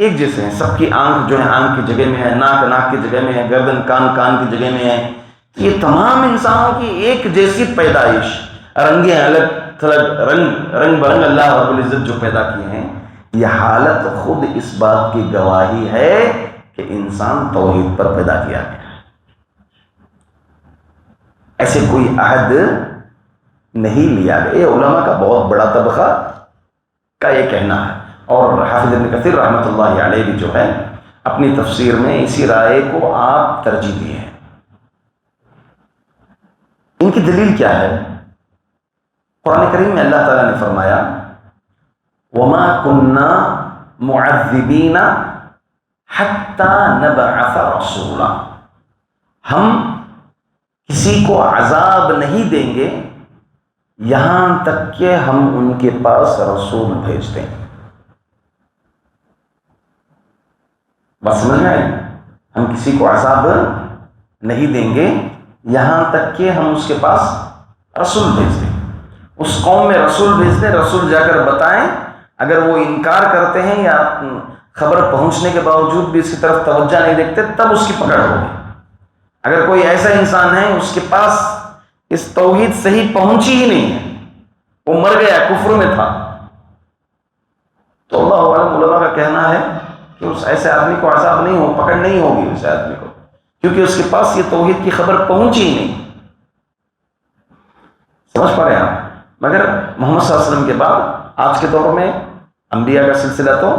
S2: ایک جیسے ہیں، سب کی آنکھ جو ہے آنکھ کی جگہ میں ہے، ناک کی جگہ میں ہے، گردن کان کی جگہ میں ہے۔ یہ تمام انسانوں کی ایک جیسی پیدائش، رنگیں الگ تھلگ، رنگ برنگ اللہ رب العزت جو پیدا کیے ہیں، یہ حالت خود اس بات کی گواہی ہے کہ انسان توحید پر پیدا کیا گیا ہے۔ ایسے کوئی عہد نہیں لیا گیا۔ یہ علماء کا بہت بڑا طبقہ کا یہ کہنا ہے، اور حافظ ابن کثیر رحمۃ اللہ علیہ بھی جو ہے اپنی تفسیر میں اسی رائے کو آپ ترجیح دیے ہیں۔ ان کی دلیل کیا ہے؟ قرآن کریم میں اللہ تعالیٰ نے فرمایا وَمَا كُنَّا مُعَذِّبِينَ حَتَّى نَبْعَثَ رَسُولًا، ہم کسی کو عذاب نہیں دیں گے یہاں تک کہ ہم ان کے پاس رسول بھیج دیں۔ بات سمجھ میں آئی؟ ہم کسی کو عذاب نہیں دیں گے یہاں تک کہ ہم اس کے پاس رسول بھیج دیں۔ اس قوم میں رسول بھیج دیں، رسول جا کر بتائیں، اگر وہ انکار کرتے ہیں یا خبر پہنچنے کے باوجود بھی اس کی طرف توجہ نہیں دیکھتے تب اس کی پکڑ ہوگی۔ اگر کوئی ایسا انسان ہے اس کے پاس اس توحید صحیح پہنچی ہی نہیں ہے، وہ مر گیا، کفر میں تھا، تو اللہ عالم علماء کا کہنا ہے کہ اس ایسے آدمی کو عذاب نہیں ہو، پکڑ نہیں ہوگی اس آدمی کو، کیونکہ اس کے پاس یہ توحید کی خبر پہنچی ہی نہیں۔ سمجھ پا رہے ہیں آپ؟ مگر محمد صلی اللہ علیہ وسلم کے بعد آج کے دور میں انبیاء کا سلسلہ تو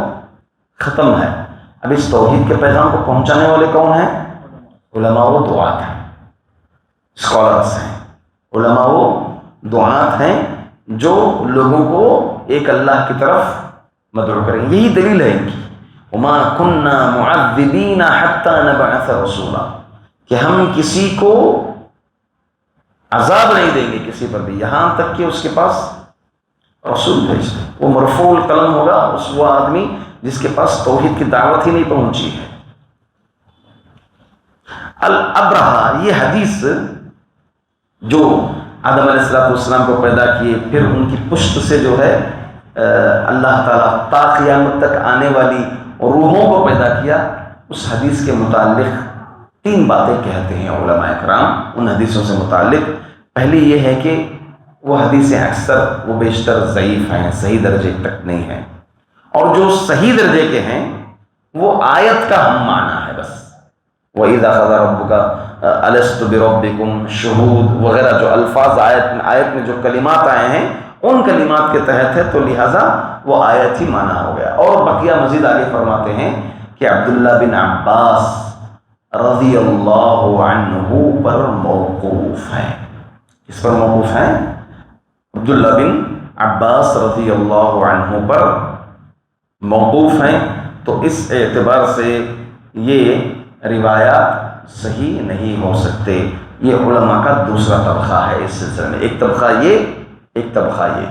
S2: ختم ہے۔ اب اس توحید کے پیغام کو پہنچانے والے کون ہیں؟ علماء و دعات ہیں، اسکالرس ہیں، علماء و دعات ہیں جو لوگوں کو ایک اللہ کی طرف مدعو کریں۔ یہی دلیل ہے ان کی وَمَا كُنَّا مُعَذِّبِينَ حَتَّى نَبْعَثَ رَسُولًا، کہ ہم کسی کو عذاب نہیں دیں گے کسی پر بھی یہاں تک کہ اس کے پاس رسول بھیج دیں۔ وہ مرفوع القلم ہوگا وہ آدمی جس کے پاس توحید کی دعوت ہی نہیں پہنچی ہے۔ الابرہہ، یہ حدیث جو آدم علیہ السلام کو پیدا کیے، پھر ان کی پشت سے جو ہے اللہ تعالیٰ تا قیامت تک آنے والی روحوں کو پیدا کیا، اس حدیث کے متعلق 3 باتیں کہتے ہیں علماء کرام ان حدیثوں سے متعلق۔ پہلی یہ ہے کہ وہ حدیثیں اکثر و بیشتر ضعیف ہیں، صحیح درجے تک نہیں ہیں، اور جو صحیح درجے کے ہیں وہ آیت کا ہم معنی ہے بس، وَإِذَا أَخَذَ رَبُّكَ أَلَسْتُ بِرَبِّكُمْ شُهُودٌ وغیرہ جو الفاظ آیت میں جو کلمات آئے ہیں ان کلمات کے تحت ہے، تو لہٰذا وہ آیت ہی معنی ہو گیا۔ اور بقیہ مزید آگے فرماتے ہیں کہ عبداللہ بن عباس رضی اللہ عنہ پر موقوف ہے۔ کس پر موقوف ہے؟ عبداللہ بن عباس رضی اللہ عنہ پر موقوف ہیں، تو اس اعتبار سے یہ روایات صحیح نہیں ہو سکتے۔ یہ علماء کا دوسرا طبقہ ہے اس سلسلے میں۔ ایک طبقہ یہ، ایک طبقہ یہ۔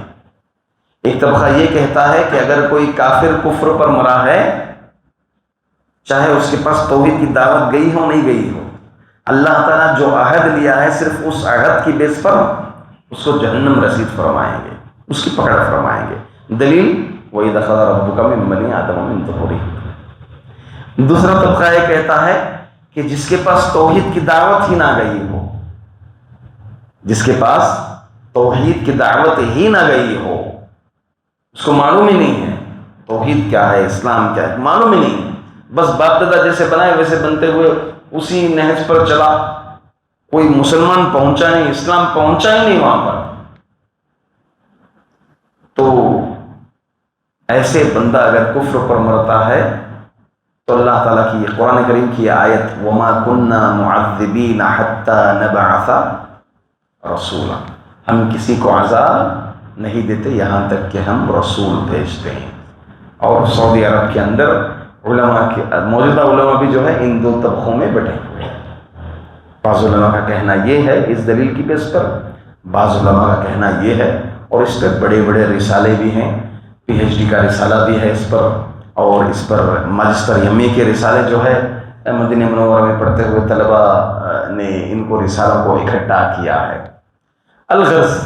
S2: ایک طبقہ یہ کہتا ہے کہ اگر کوئی کافر کفر پر مرا ہے، چاہے اس کے پاس توحید کی دعوت گئی ہو نہیں گئی ہو، اللہ تعالیٰ جو عہد لیا ہے صرف اس عہد کی بیس پر اس کو جہنم رسید فرمائیں گے، اس کی پکڑ فرمائیں گے۔ دلیل وَإِذَا أَخَذَ رَبُّكَ مِن بَنِي آدَمَ مِن ظُهُورِهِمْ۔ دوسرا طبقہ یہ کہتا ہے کہ جس کے پاس توحید کی دعوت ہی نہ گئی ہو، جس کے پاس توحید کی دعوت ہی نہ گئی ہو، اس کو معلوم ہی نہیں ہے توحید کیا ہے، اسلام کیا ہے، معلوم ہی نہیں، بس باپ دادا جیسے بنائے ویسے بنتے ہوئے اسی نہج پر چلا، کوئی مسلمان پہنچا نہیں، اسلام پہنچا ہی نہیں وہاں پر، تو ایسے بندہ اگر کفر پر مرتا ہے تو اللہ تعالیٰ کی قرآن کریم کی آیت وَمَا كُنَّا مُعَذِّبِينَ حَتَّى نَبْعَثَ رَسُولًا، ہم کسی کو عذاب نہیں دیتے یہاں تک کہ ہم رسول بھیجتے ہیں۔ اور سعودی عرب کے اندر علماء کے موجودہ علماء بھی جو ہے ان 2 طبقوں میں بٹے ہوئے ہیں۔ بعض علماء کا کہنا یہ ہے اس دلیل کی بیس پر، بعض علماء کا کہنا یہ ہے، اور اس پر بڑے بڑے رسالے بھی ہیں، PhD کا رسالہ بھی ہے اس پر، اور اس پر ماجسٹر ایم اے کے رسالے جو ہے مدینہ منورہ میں پڑھتے ہوئے طلباء نے ان کو رسالوں کو اکٹھا کیا ہے۔ الغرض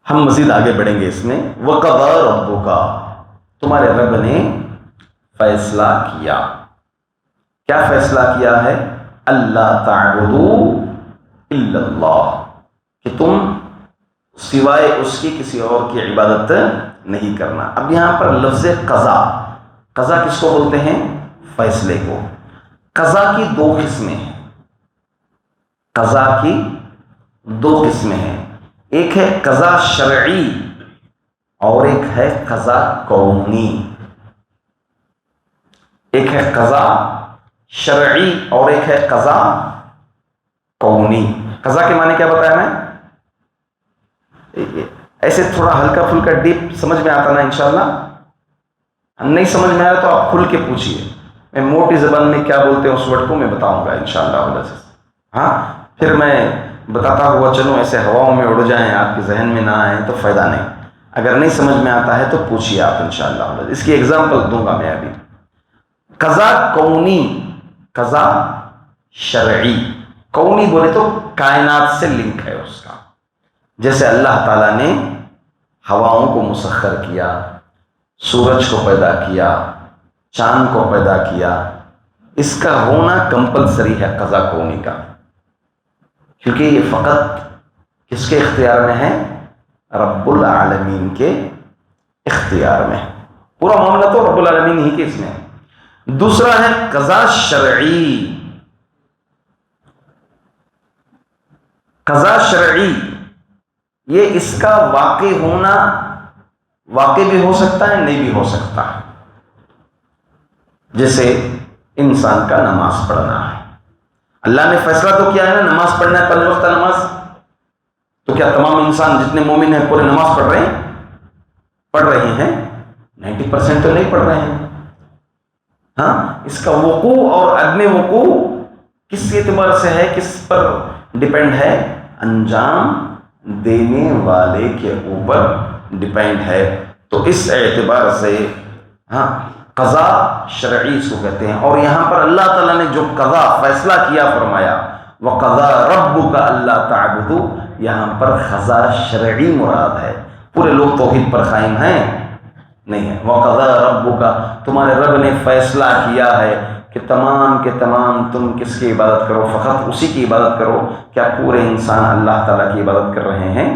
S2: ہم مزید آگے بڑھیں گے اس میں۔ وَقَضَىٰ رَبُّكَ، تمہارے رب نے فیصلہ کیا۔ کیا فیصلہ کیا ہے؟ اللہ تعبدوا الا اللہ، کہ تم سوائے اس کی کسی اور کی عبادت نہیں کرنا۔ اب یہاں پر لفظ قضا، قضا کس کو بولتے ہیں؟ فیصلے کو۔ قضا کی دو قسمیں ہیں، قضا کی دو قسمیں ہیں، ایک ہے قضا شرعی اور ایک ہے قضا کونی۔ ایک ہے قضا شرعی اور ایک ہے قضا کونی۔ قضا کے معنی کیا بتایا میں؟ ایسے تھوڑا ہلکا پھلکا ڈیپ سمجھ میں آتا نا انشاءاللہ؟ نہیں سمجھ میں آیا تو آپ کھل کے پوچھئے، میں موٹی زبان میں کیا بولتے ہیں اس ورڈ کو میں بتاؤں گا انشاءاللہ۔ ہاں پھر میں بتاتا ہوا چلوں، ایسے ہواؤں میں اڑ جائیں، آپ کے ذہن میں نہ آئیں تو فائدہ نہیں۔ اگر نہیں سمجھ میں آتا ہے تو پوچھئے آپ انشاءاللہ۔ اس کی ایگزامپل دوں گا میں ابھی۔ قضا کونی، قضا شرعی۔ کونی بولے تو کائنات سے لنک ہے اس کا، جیسے اللہ تعالیٰ نے ہواؤں کو مسخر کیا، سورج کو پیدا کیا، چاند کو پیدا کیا، اس کا ہونا کمپلسری ہے قضا کونی کا، کیونکہ یہ فقط کس کے اختیار میں ہے؟ رب العالمین کے اختیار میں۔ پورا معاملہ تو رب العالمین ہی کے اس میں ہے۔ دوسرا ہے قضا شرعی۔ قضا شرعی یہ اس کا واقع ہونا، واقع بھی ہو سکتا ہے نہیں بھی ہو سکتا ہے۔ جیسے انسان کا نماز پڑھنا ہے، اللہ نے فیصلہ تو کیا ہے نا نماز پڑھنا ہے، 5 وقت نماز، تو کیا تمام انسان جتنے مومن ہیں پورے نماز پڑھ رہے ہیں؟ پڑھ رہے ہیں؟ 90% تو نہیں پڑھ رہے ہیں۔ ہاں اس کا وقوع اور عدم وقوع کس اعتبار سے ہے، کس پر ڈیپینڈ ہے؟ انجام دینے والے کے اوپر ڈیپینڈ ہے۔ تو اس اعتبار سے ہاں قضا شرعی اس کو کہتے ہیں۔ اور یہاں پر اللہ تعالیٰ نے جو قضا فیصلہ کیا فرمایا وَقَضَىٰ رَبُّكَ أَلَّا تَعْبُدُوا، یہاں پر قضا شرعی مراد ہے۔ پورے لوگ توحید پر قائم ہیں؟ نہیں ہے۔ وَقَضَىٰ رَبُّكَ، تمہارے رب نے فیصلہ کیا ہے کہ تمام کے تمام تم کس کی عبادت کرو؟ فقط اسی کی عبادت کرو۔ کیا پورے انسان اللہ تعالیٰ کی عبادت کر رہے ہیں؟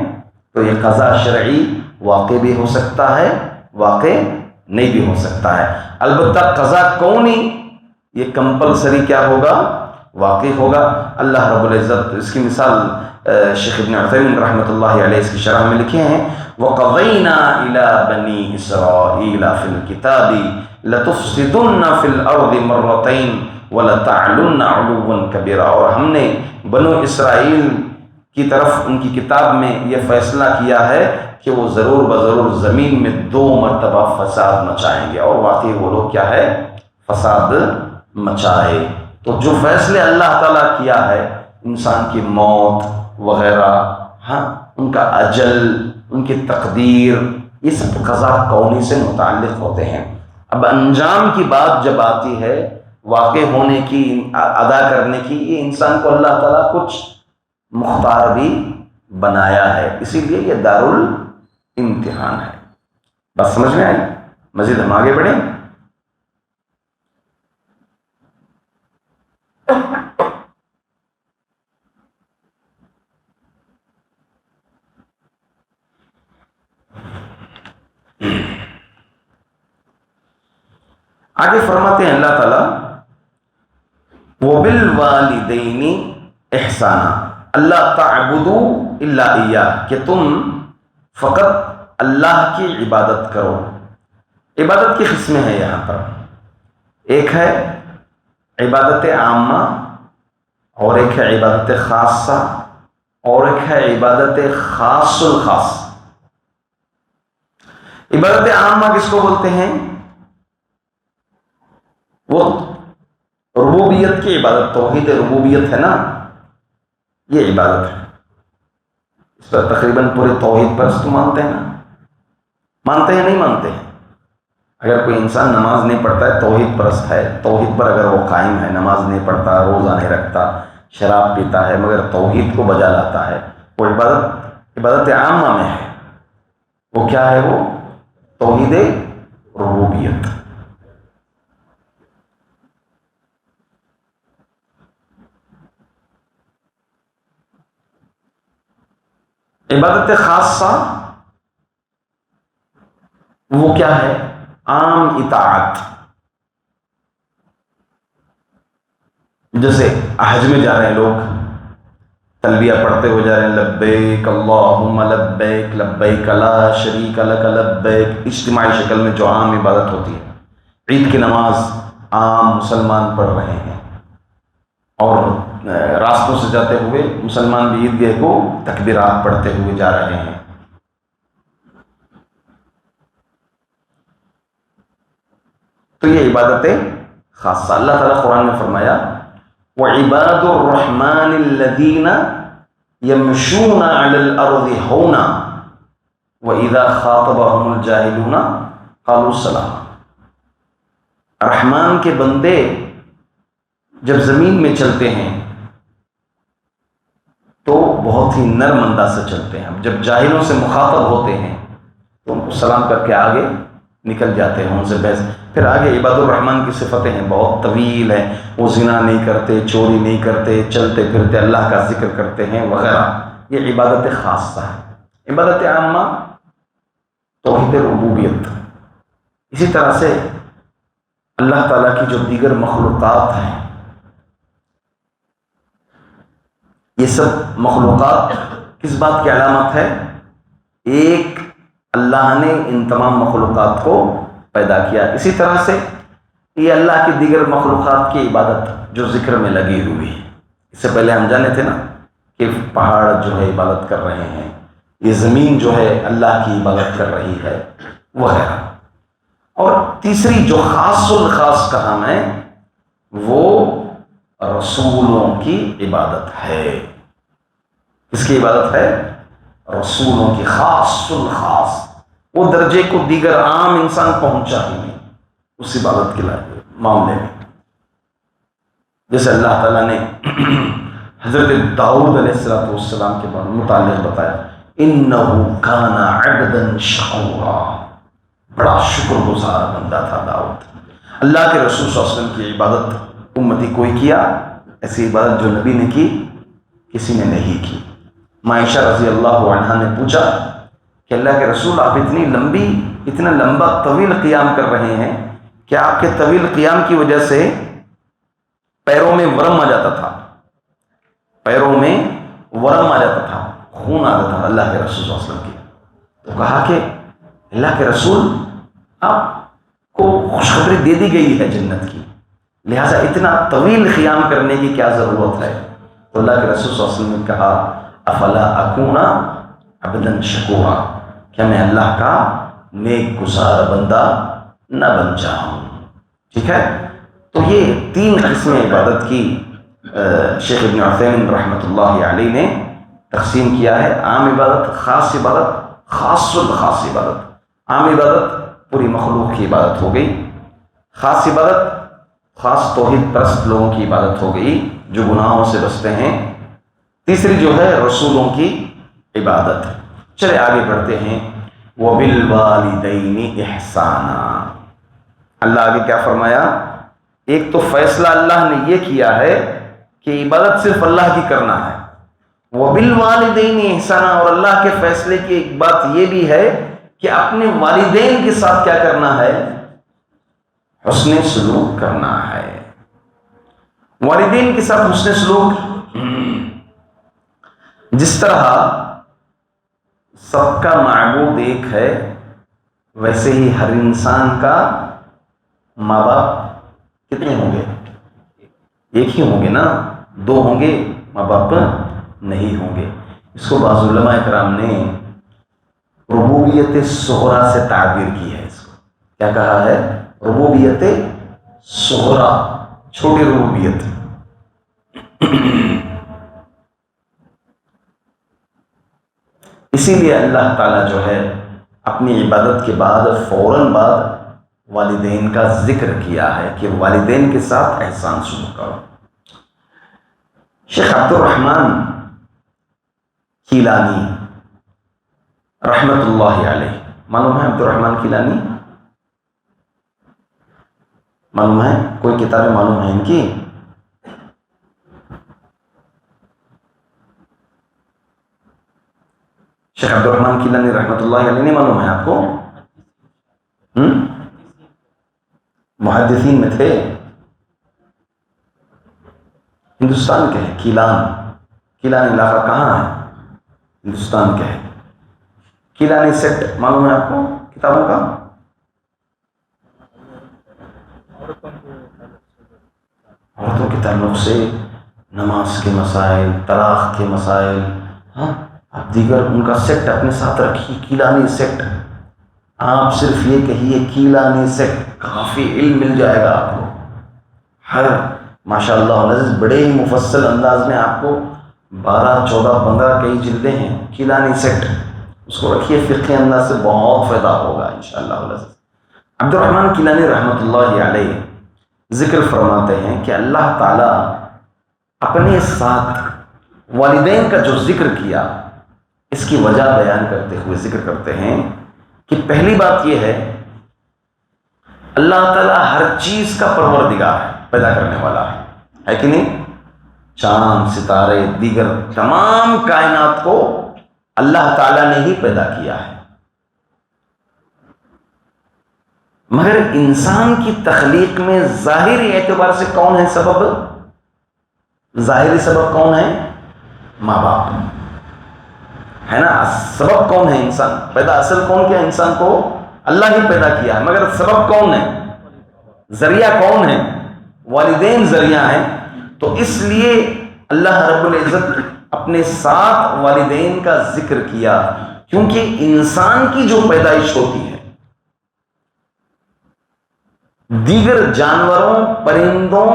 S2: تو یہ قضا شرعی واقع بھی ہو سکتا ہے، واقع نہیں بھی ہو سکتا ہے۔ البتہ قضا کونی یہ کمپلسری کیا ہوگا؟ واقع ہوگا۔ اللہ رب العزت اس کی مثال شیخ ابن عثیمین رحمۃ اللہ علیہ اس کی شرح میں لکھے ہیں وَقَضَيْنَا إِلَىٰ بَنِي إِسْرَائِيلَ فِي الْكِتَابِ لَتُفْسِدُنَّ فِي الْأَرْضِ مَرَّتَيْنِ وَلَتَعْلُنَّ عُلُوًّا كَبِيرًا، اور ہم نے بنو اسرائیل کی طرف ان کی کتاب میں یہ فیصلہ کیا ہے کہ وہ ضرور بضرور زمین میں 2 مرتبہ فساد مچائیں گے، اور واقعی وہ لوگ کیا ہے؟ فساد مچائے۔ تو جو فیصلے اللہ تعالیٰ کیا ہے، انسان کی موت وغیرہ، ہاں ان کا اجل، ان کی تقدیر، یہ سب قضا کونی سے متعلق ہوتے ہیں۔ اب انجام کی بات جب آتی ہے، واقع ہونے کی، ادا کرنے کی، یہ انسان کو اللہ تعالیٰ کچھ مختار بھی بنایا ہے، اسی لیے یہ دارالامتحان ہے۔ بات سمجھ میں آئی؟ مزید ہم آگے بڑھیں۔ آگے فرماتے ہیں اللہ تعالیٰ وَبِالْوَالِدَيْنِ إِحْسَانًا اللہ تعبدوا الا إِيَّاهُ، کہ تم فقط اللہ کی عبادت کرو۔ عبادت کی قسمیں ہیں یہاں پر، ایک ہے عبادت عامہ، اور ایک ہے عبادت خاصہ، اور ایک ہے عبادت خاص الخاص۔ عبادت عامہ کس کو بولتے ہیں؟ وہ ربوبیت کی عبادت، توحید ربوبیت ہے نا، یہ عبادت ہے۔ اس پر تقریباً پورے توحید پرست مانتے ہیں نا؟ مانتے ہیں نہیں مانتے ہیں؟ اگر کوئی انسان نماز نہیں پڑھتا ہے، توحید پرست ہے، توحید پر اگر وہ قائم ہے، نماز نہیں پڑھتا، روزہ نہیں رکھتا، شراب پیتا ہے، مگر توحید کو بجا لاتا ہے، وہ عبادت عامہ میں ہے. وہ کیا ہے؟ وہ توحید ربوبیت. عبادت خاصہ وہ کیا ہے؟ عام اطاعت. جیسے حج میں جا رہے ہیں لوگ، تلبیہ پڑھتے ہوئے جا رہے ہیں، لبیک اللہم لبیک لبیک لا شریک لک لبیک، اجتماعی شکل میں جو عام عبادت ہوتی ہے. عید کی نماز عام مسلمان پڑھ رہے ہیں، اور راستوں سے جاتے ہوئے مسلمان بھی عیدگاہ کو تکبیرات پڑھتے ہوئے جا رہے ہیں. تو یہ عبادت خاصہ. اللہ تعالیٰ قرآن میں فرمایا وَعِبَادُ الرَّحْمَنِ الَّذِينَ يَمْشُونَ عَلَى الْأَرْضِ هَوْنًا وَإِذَا خَاطَبَهُمُ الْجَاهِلُونَ قَالُوا سَلَامًا. رحمان کے بندے جب زمین میں چلتے ہیں تو بہت ہی نرم انداز سے چلتے ہیں. جب جاہلوں سے مخاطب ہوتے ہیں تو ان کو سلام کر کے آگے نکل جاتے ہیں، ان سے بحث. پھر آگے عباد الرحمن کی صفتیں ہیں، بہت طویل ہیں. وہ زنا نہیں کرتے، چوری نہیں کرتے، چلتے پھرتے اللہ کا ذکر کرتے ہیں وغیرہ. یہ عبادت خاصہ ہے. عبادت عامہ توحید ربوبیت. اسی طرح سے اللہ تعالیٰ کی جو دیگر مخلوقات ہیں، یہ سب مخلوقات کس بات کی علامت ہے؟ ایک، اللہ نے ان تمام مخلوقات کو پیدا کیا. اسی طرح سے یہ اللہ کی دیگر مخلوقات کی عبادت جو ذکر میں لگی ہوئی ہے. اس سے پہلے ہم جانے تھے نا کہ پہاڑ جو ہے عبادت کر رہے ہیں، یہ زمین جو ہے اللہ کی عبادت کر رہی ہے وغیرہ. اور تیسری جو خاص الخاص کام ہے وہ رسولوں کی عبادت ہے. کس کی عبادت ہے؟ رسولوں کی. خاص الخاص، وہ درجے کو دیگر عام انسان پہنچا ہی نہیں اس عبادت کے معاملے میں. جیسے اللہ تعالیٰ نے حضرت داؤد علیہ السلام کے متعلق بتایا اِنَّهُ كَانَ عَبْدًا شَكُورًا، بڑا شکر گزار بندہ تھا داؤد. اللہ کے رسول صلی اللہ علیہ وسلم کی عبادت امتی کوئی کیا؟ ایسی عبادت جو نبی نے کی کسی نے نہیں کی. عائشہ رضی اللہ عنہا نے پوچھا کہ اللہ کے رسول آپ اتنا لمبا طویل قیام کر رہے ہیں، کیا آپ کے طویل قیام کی وجہ سے پیروں میں ورم آ جاتا تھا؟ پیروں میں ورم آ جاتا تھا، خون آتا تھا اللہ کے رسول صلی اللہ علیہ وسلم کی. تو کہا کہ اللہ کے رسول آپ کو خوشخبری دے دی گئی ہے جنت کی، لہٰذا اتنا طویل قیام کرنے کی کیا ضرورت ہے؟ تو اللہ کے رسول صلی اللہ علیہ وسلم نے کہا افلا اکون عبدا شکورا، کیا میں اللہ کا نیک گزار بندہ نہ بن جاؤں؟ ٹھیک ہے. تو یہ تین قسمیں عبادت کی شیخ ابن عثیمین رحمۃ اللہ علیہ نے تقسیم کیا ہے. عام عبادت، خاص عبادت، خاص الخاص عبادت. عام عبادت پوری مخلوق کی عبادت ہو گئی، خاص عبادت خاص توحید پرست لوگوں کی عبادت ہو گئی جو گناہوں سے بچتے ہیں. تیسری جو ہے رسولوں کی عبادت. چلے آگے بڑھتے ہیں. وَبِالْوَالِدَيْنِ إِحْسَانًا. اللہ آگے کیا فرمایا؟ ایک تو فیصلہ اللہ نے یہ کیا ہے کہ عبادت صرف اللہ کی کرنا ہے. وَبِالْوَالِدَيْنِ إِحْسَانًا، اور اللہ کے فیصلے کی ایک بات یہ بھی ہے کہ اپنے والدین کے ساتھ کیا کرنا ہے؟ حسن سلوک کرنا ہے. والدین کے ساتھ حسن سلوک جس طرح سب کا معبود ایک ہے، ویسے ہی ہر انسان کا ماں باپ کتنے ہوں گے؟ ایک ہی ہوں گے نا، دو ہوں گے ماں باپ نہیں ہوں گے. اس کو بعض علماء کرام نے ربوبیت صغریٰ سے تعبیر کی ہے. اس کو کیا کہا ہے؟ ربوبیت صغریٰ، چھوٹی ربوبیت. اسی لیے اللہ تعالیٰ جو ہے اپنی عبادت کے بعد فوراً بعد والدین کا ذکر کیا ہے کہ والدین کے ساتھ احسان سلوک کرو۔ شیخ عبد الرحمن کیلانی رحمت اللہ علیہ، معلوم ہے عبد الرحمن کیلانی؟ معلوم ہے؟ کوئی کتابیں معلوم ہے ان کی؟ شیخ عبد الرحمن کیلانی رحمت اللہ علیہ نہیں معلوم ہے آپ کو؟ محدثین میں تھے، ہندوستان کے ہیں، کیلان علاقہ کہاں ہے؟ ہندوستان کے ہے۔ کیلانی سیٹ معلوم ہے آپ کو کتابوں کا؟ عورتوں کے تعلق سے نماز کے مسائل، طلاق کے مسائل، اب دیگر ان کا سیٹ اپنے ساتھ رکھیے، کیلانی سیٹ۔ آپ صرف یہ کہیے کیلانی سیٹ، کافی علم مل جائے گا آپ کو۔ ہر ماشاء اللہ بڑے ہی مفصل انداز میں آپ کو 12 14 15 کئی جلدیں ہیں، کیلانی سیٹ، اس کو رکھیے، فقہی انداز سے بہت فائدہ ہوگا انشاءاللہ۔ عبد الرحمن کیلانی رحمۃ اللہ علیہ ذکر فرماتے ہیں کہ اللہ تعالیٰ اپنے ساتھ والدین کا جو ذکر کیا، اس کی وجہ بیان کرتے ہوئے ذکر کرتے ہیں کہ پہلی بات یہ ہے اللہ تعالیٰ ہر چیز کا پروردگار ہے، پیدا کرنے والا ہے کہ نہیں؟ چاند، ستارے، دیگر تمام کائنات کو اللہ تعالیٰ نے ہی پیدا کیا ہے، مگر انسان کی تخلیق میں ظاہری اعتبار سے کون ہے سبب؟ ظاہری سبب کون ہے؟ ماں باپ ہے نا۔ سبب کون ہے؟ انسان پیدا، اصل کون کیا؟ انسان کو اللہ ہی پیدا کیا ہے، مگر سبب کون ہے؟ ذریعہ کون ہے؟ والدین ذریعہ ہیں۔ تو اس لیے اللہ رب العزت اپنے ساتھ والدین کا ذکر کیا، کیونکہ انسان کی جو پیدائش ہوتی ہے دیگر جانوروں، پرندوں،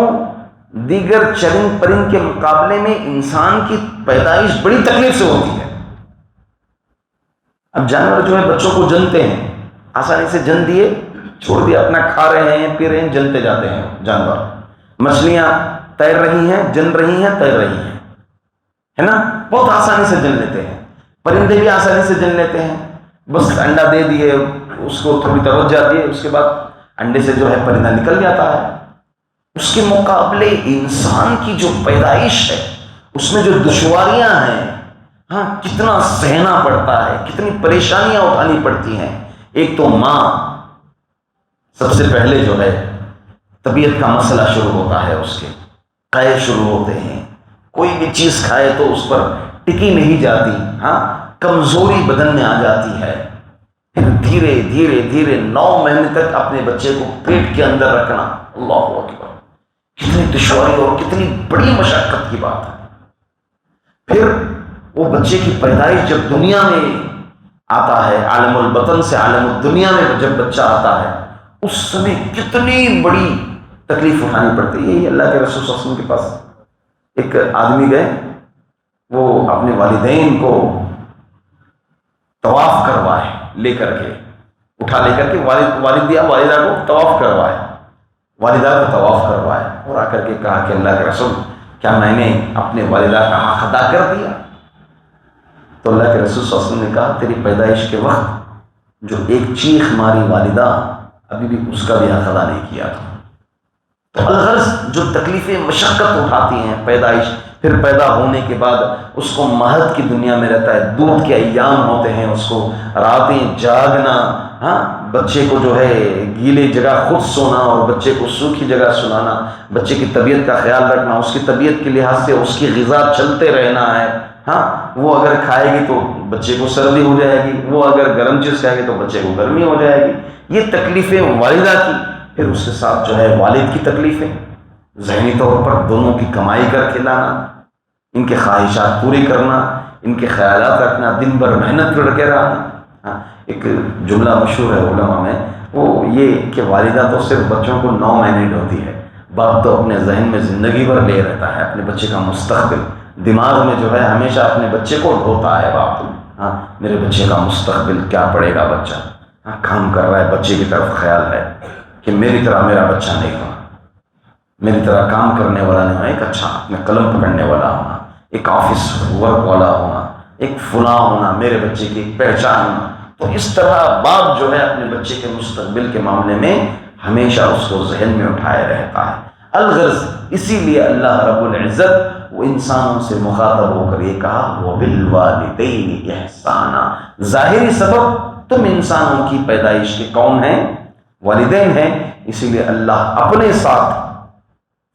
S2: دیگر چرند پرند کے مقابلے میں انسان کی پیدائش بڑی تکلیف سے ہوتی ہے۔ اب جانور جو ہے بچوں کو جنتے ہیں، آسانی سے جن دیے چھوڑ دیا، اپنا کھا رہے ہیں، پی رہے ہیں، جنتے جاتے ہیں جانور۔ مچھلیاں تیر رہی ہیں، جن رہی ہیں، تیر رہی ہیں، ہے نا، بہت آسانی سے جن لیتے ہیں۔ پرندے بھی آسانی سے جن لیتے ہیں، بس انڈا دے دیے، اس کو تھوڑی توجہ دیے، اس کے بعد انڈے سے جو ہے پرندہ نکل جاتا ہے۔ اس کے مقابلے انسان کی جو پیدائش ہے، اس میں جو دشواریاں ہیں، کتنا سہنا پڑتا ہے، کتنی پریشانیاں اٹھانی پڑتی ہیں۔ ایک تو ماں سب سے پہلے جو ہے طبیعت کا مسئلہ شروع ہوتا ہے، اس کے قے شروع ہوتے ہیں، کوئی بھی چیز کھائے تو اس پر ٹکی نہیں جاتی، کمزوری بدن میں آ جاتی ہے۔ پھر دھیرے دھیرے دھیرے 9 مہینے تک اپنے بچے کو پیٹ کے اندر رکھنا، اللہ اکبر، کتنی دشواری اور کتنی بڑی مشقت کی بات ہے۔ پھر وہ بچے کی پیدائش جب دنیا میں آتا ہے، عالم البطن سے عالم الدنیا میں جب بچہ آتا ہے، اس سمے کتنی بڑی تکلیف اٹھانی پڑتی ہے۔ یہی اللہ کے رسول صلی اللہ علیہ وسلم کے پاس ایک آدمی گئے، وہ اپنے والدین کو طواف کروائے، لے کر کے والد یا والدہ کو طواف کروائے، والدہ کو طواف کروائے، اور آ کر کے کہا کہ اللہ کے رسول کیا میں نے اپنے والدہ کا حق ادا کر دیا؟ تو اللہ کے رسول صلی اللہ علیہ وسلم نے کہا تیری پیدائش کے وقت جو ایک چیخ ماری والدہ، ابھی بھی اس کا بھی حق ادا نہیں کیا تھا۔ تو الغرض جو تکلیفیں مشقت اٹھاتی ہیں پیدائش، پھر پیدا ہونے کے بعد اس کو مہد کی دنیا میں رہتا ہے، دودھ کے ایام ہوتے ہیں، اس کو راتیں جاگنا، بچے کو جو ہے گیلے جگہ خود سونا اور بچے کو سوکھی جگہ سلانا، بچے کی طبیعت کا خیال رکھنا، اس کی طبیعت کے لحاظ سے اس کی غذا چلتے رہنا ہے۔ وہ اگر کھائے گی تو بچے کو سردی ہو جائے گی، وہ اگر گرم چیز کھائے گی تو بچے کو گرمی ہو جائے گی۔ یہ تکلیفیں والدہ کی، پھر اس کے ساتھ جو ہے والد کی تکلیفیں، ذہنی طور پر دونوں کی کمائی کر کے لانا، ان کے خواہشات پوری کرنا، ان کے خیالات رکھنا، دن بھر محنت کر کے رہنا۔ ایک جملہ مشہور ہے علماء میں، وہ یہ کہ والدہ تو صرف بچوں کو 9 مہینے ڈھوتی ہے، باپ تو اپنے ذہن میں زندگی بھر لے رہتا ہے اپنے بچے کا مستقبل، دماغ میں جو ہے ہمیشہ اپنے بچے کو ڈھوتا ہے باپ، میرے بچے کا مستقبل کیا پڑے گا، بچہ کام کر رہا ہے، بچے کی طرف خیال ہے۔ کہ میری طرح میرا بچہ نہیں ہونا، میری طرح کام کرنے والا نہیں ہونا، ایک اچھا اپنے قلم پکڑنے والا ہونا، ایک آفس ورک والا ہونا، ایک فلاں ہونا، میرے بچے کی ایک پہچان ہونا۔ تو اس طرح باپ جو ہے اپنے بچے کے مستقبل کے معاملے میں ہمیشہ اس کو ذہن میں اٹھائے رہتا ہے۔ الغرض اسی لیے اللہ رب العزت وہ انسانوں سے مخاطب ہو کر یہ کہا وَبِالْوَالِدَيْنِ إِحْسَانًا، ظاہری سبب تم انسانوں کی پیدائش کے کون ہیں؟ والدین ہیں، اسی لیے اللہ اپنے ساتھ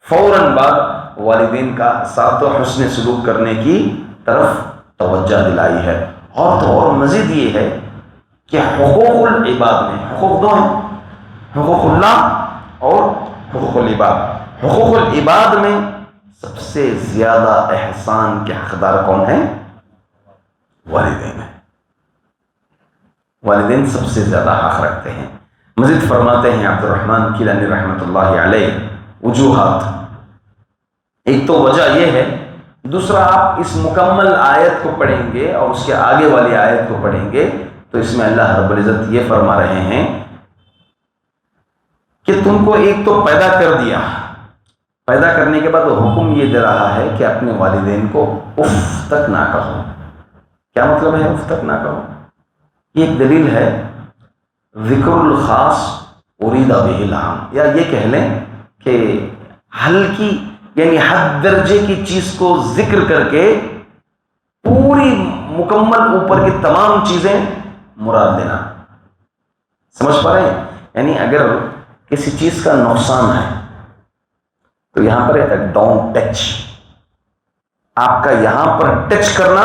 S2: فوراً بعد والدین کا ساتھ و حسن سلوک کرنے کی طرف توجہ دلائی ہے۔ اور تو اور مزید یہ ہے کہ حقوق العباد میں حقوق دو ہیں، حقوق اللہ اور حقوق العباد۔ حقوق العباد میں سب سے زیادہ احسان کے حقدار کون ہیں؟ والدین ہیں۔ والدین سب سے زیادہ حق رکھتے ہیں۔ مزید فرماتے ہیں عبد الرحمن کیلانی رحمۃ اللہ علیہ، وجوہات، ایک تو وجہ یہ ہے، دوسرا آپ اس مکمل آیت کو پڑھیں گے اور اس کے آگے والی آیت کو پڑھیں گے تو اس میں اللہ رب العزت یہ فرما رہے ہیں کہ تم کو ایک تو پیدا کر دیا، پیدا کرنے کے بعد حکم یہ دے رہا ہے کہ اپنے والدین کو اف تک نہ کہو۔ کیا مطلب ہے اف تک نہ کہو؟ یہ ایک دلیل ہے ذکر الخاص ارید بہ العام، یا یہ کہہ لیں کہ ہلکی یعنی حد درجے کی چیز کو ذکر کر کے پوری مکمل اوپر کی تمام چیزیں مراد دینا۔ سمجھ پا رہے ہیں؟ یعنی اگر کسی چیز کا نقصان ہے تو یہاں پر ایک ڈونٹ ٹچ، آپ کا یہاں پر ٹچ کرنا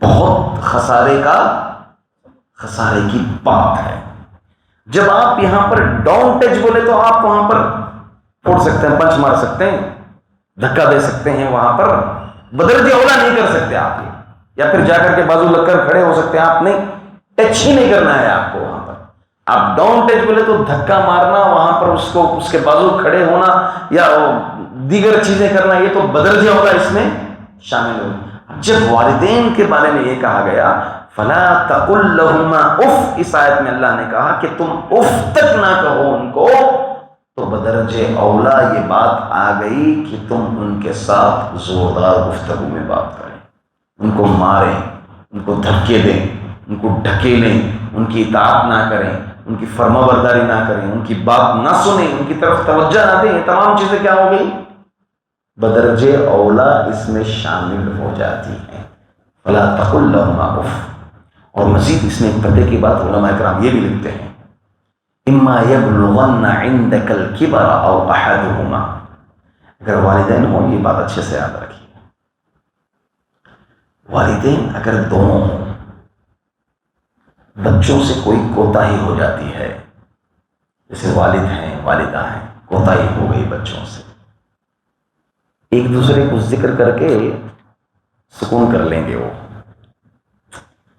S2: بہت خسارے کی بات ہے۔ جب آپ یہاں پر ڈونٹ ٹچ بولے تو آپ وہاں پر پھوڑ سکتے ہیں، پنچ مار سکتے ہیں، دھکا دے سکتے ہیں، وہاں پر بدرجہ اولا نہیں کر سکتے آپ، یا پھر جا کر کے بازو لگ کر کھڑے ہو سکتے ہیں، آپ نے ٹچ ہی نہیں کرنا ہے آپ کو وہاں پر۔ آپ ڈاؤن ٹچ بولے تو دھکا مارنا، وہاں پر اس کے بازو کھڑے ہونا یا دیگر چیزیں کرنا، یہ تو بدرجہ اولا اس میں شامل ہو۔ جب والدین کے بارے میں یہ کہا گیا فلا تقل لهما اف، اس آیت میں اللہ نے کہا کہ تم اف تک نہ کہو ان کو، تو بدرجہ اولا یہ بات آ گئی کہ تم ان کے ساتھ زوردار گفتگو میں بات کریں، ان کو ماریں، ان کو دھکے دیں، ان کو ڈھکیلیں، ان کی اطاعت نہ کریں، ان کی فرما برداری نہ کریں، ان کی بات نہ سنیں، ان کی طرف توجہ نہ دیں۔ یہ تمام چیزیں کیا ہو گئی؟ بدرجہ اولا اس میں شامل ہو جاتی ہیں۔ فلا تقل لهما اف۔ اور مزید اس میں ایک پتے کی بات علماء کرام یہ بھی لکھتے ہیں اما یبلغن عندک الکبر او احدهما، اگر والدین ہوں، یہ بات اچھے سے یاد رکھیے، والدین اگر دونوں ہوں، بچوں سے کوئی کوتاہی ہو جاتی ہے، جیسے والد ہیں والدہ ہیں، کوتاہی ہو گئی بچوں سے، ایک دوسرے کو ذکر کر کے سکون کر لیں گے، وہ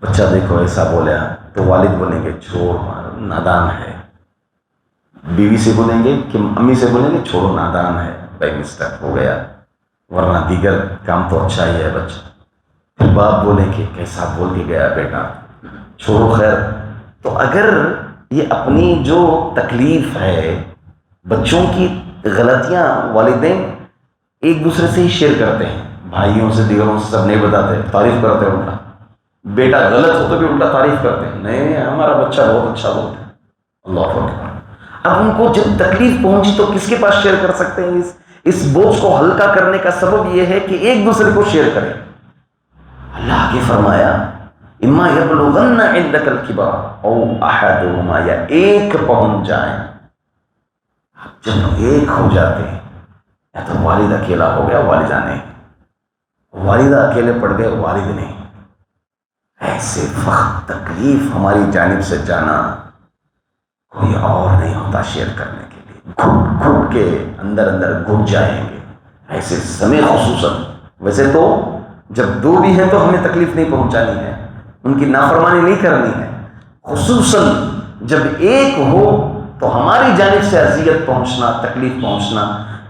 S2: بچہ دیکھو ایسا بولا تو والد بولیں گے چھوڑ نادان ہے، بیوی سے بولیں گے کہ امی سے بولیں گے چھوڑو نادان ہے، بائی مسٹیک ہو گیا، ورنہ دیگر کام تو اچھا ہی ہے بچہ، پھر باپ بولیں کہ کیسا بول کے گیا بیٹا، چھوڑو خیر۔ تو اگر یہ اپنی جو تکلیف ہے، بچوں کی غلطیاں والدین ایک دوسرے سے ہی شیئر کرتے ہیں، بھائیوں سے دیگروں سے سب نہیں بتاتے، تعریف کرتے ہیں، الٹا بیٹا غلط ہو تو بھی الٹا تعریف کرتے ہیں، نہیں ہمارا بچہ بہت اچھا بولتا ہے، اللہ اکبر۔ اب ان کو جب تکلیف پہنچی تو کس کے پاس شیئر کر سکتے ہیں؟ اس بوجھ کو ہلکا کرنے کا سبب یہ ہے کہ ایک دوسرے کو شیئر کریں۔ اللہ آگے فرمایا اما یبلغن عندک الکبر او احدهما، یا ایک پہنچ جائیں، جب ایک ہو جاتے ہیں، یا تو والد اکیلا ہو گیا والدہ نہیں، والدہ اکیلے پڑ گئے والد نہیں، ایسے وقت تکلیف ہماری جانب سے جانا کوئی اور نہیں ہوتا شیئر کرنے کے لیے، گھٹ گھٹ کے اندر گھٹ جائیں گے ایسے سمے، خصوصاً ویسے تو جب دو بھی ہیں تو ہمیں تکلیف نہیں پہنچانی ہے، ان کی نافرمانی نہیں کرنی ہے، خصوصاً جب ایک ہو تو ہماری جانب سے اذیت پہنچنا، تکلیف پہنچنا،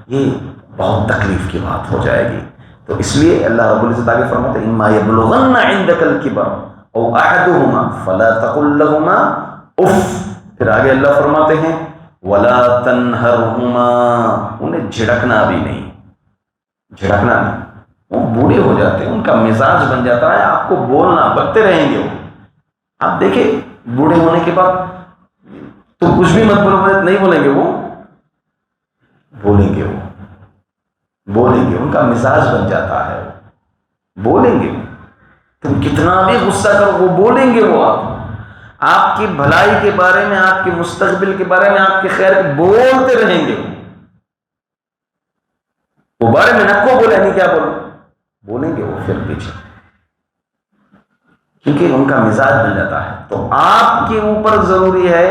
S2: یہ بہت تکلیف کی بات ہو جائے گی۔ تو اس لیے اللہ رب العزت آگے فرماتے ہیں اما یبلغن عندک الکبر او احدهما فلا تقل لهما اف، پھر آگے اللہ فرماتے ہیں وَلَا تَنْهَرْهُمَا، انہیں جھڑکنا بھی نہیں، جھڑکنا نہیں، وہ بوڑھے ہو جاتے ہیں، ان کا مزاج بن جاتا ہے، آپ کو بولنا بکتے رہیں گے وہ. آپ دیکھیں بوڑھے ہونے کے بعد تو کچھ بھی مت بولو، نہیں بولیں گے، وہ بولیں گے، وہ بولیں گے، ان کا مزاج بن جاتا ہے، بولیں گے. تم کتنا بھی غصہ کرو وہ بولیں گے، وہ آپ کی بھلائی کے بارے میں، آپ کے مستقبل کے بارے میں، آپ کے خیر کے بولتے رہیں گے. وہ بارے میں نہ کو بولے نہیں، کیا بولو، بولیں گے وہ پھر پیچھے، کیونکہ ان کا مزاج بن جاتا ہے. تو آپ کے اوپر ضروری ہے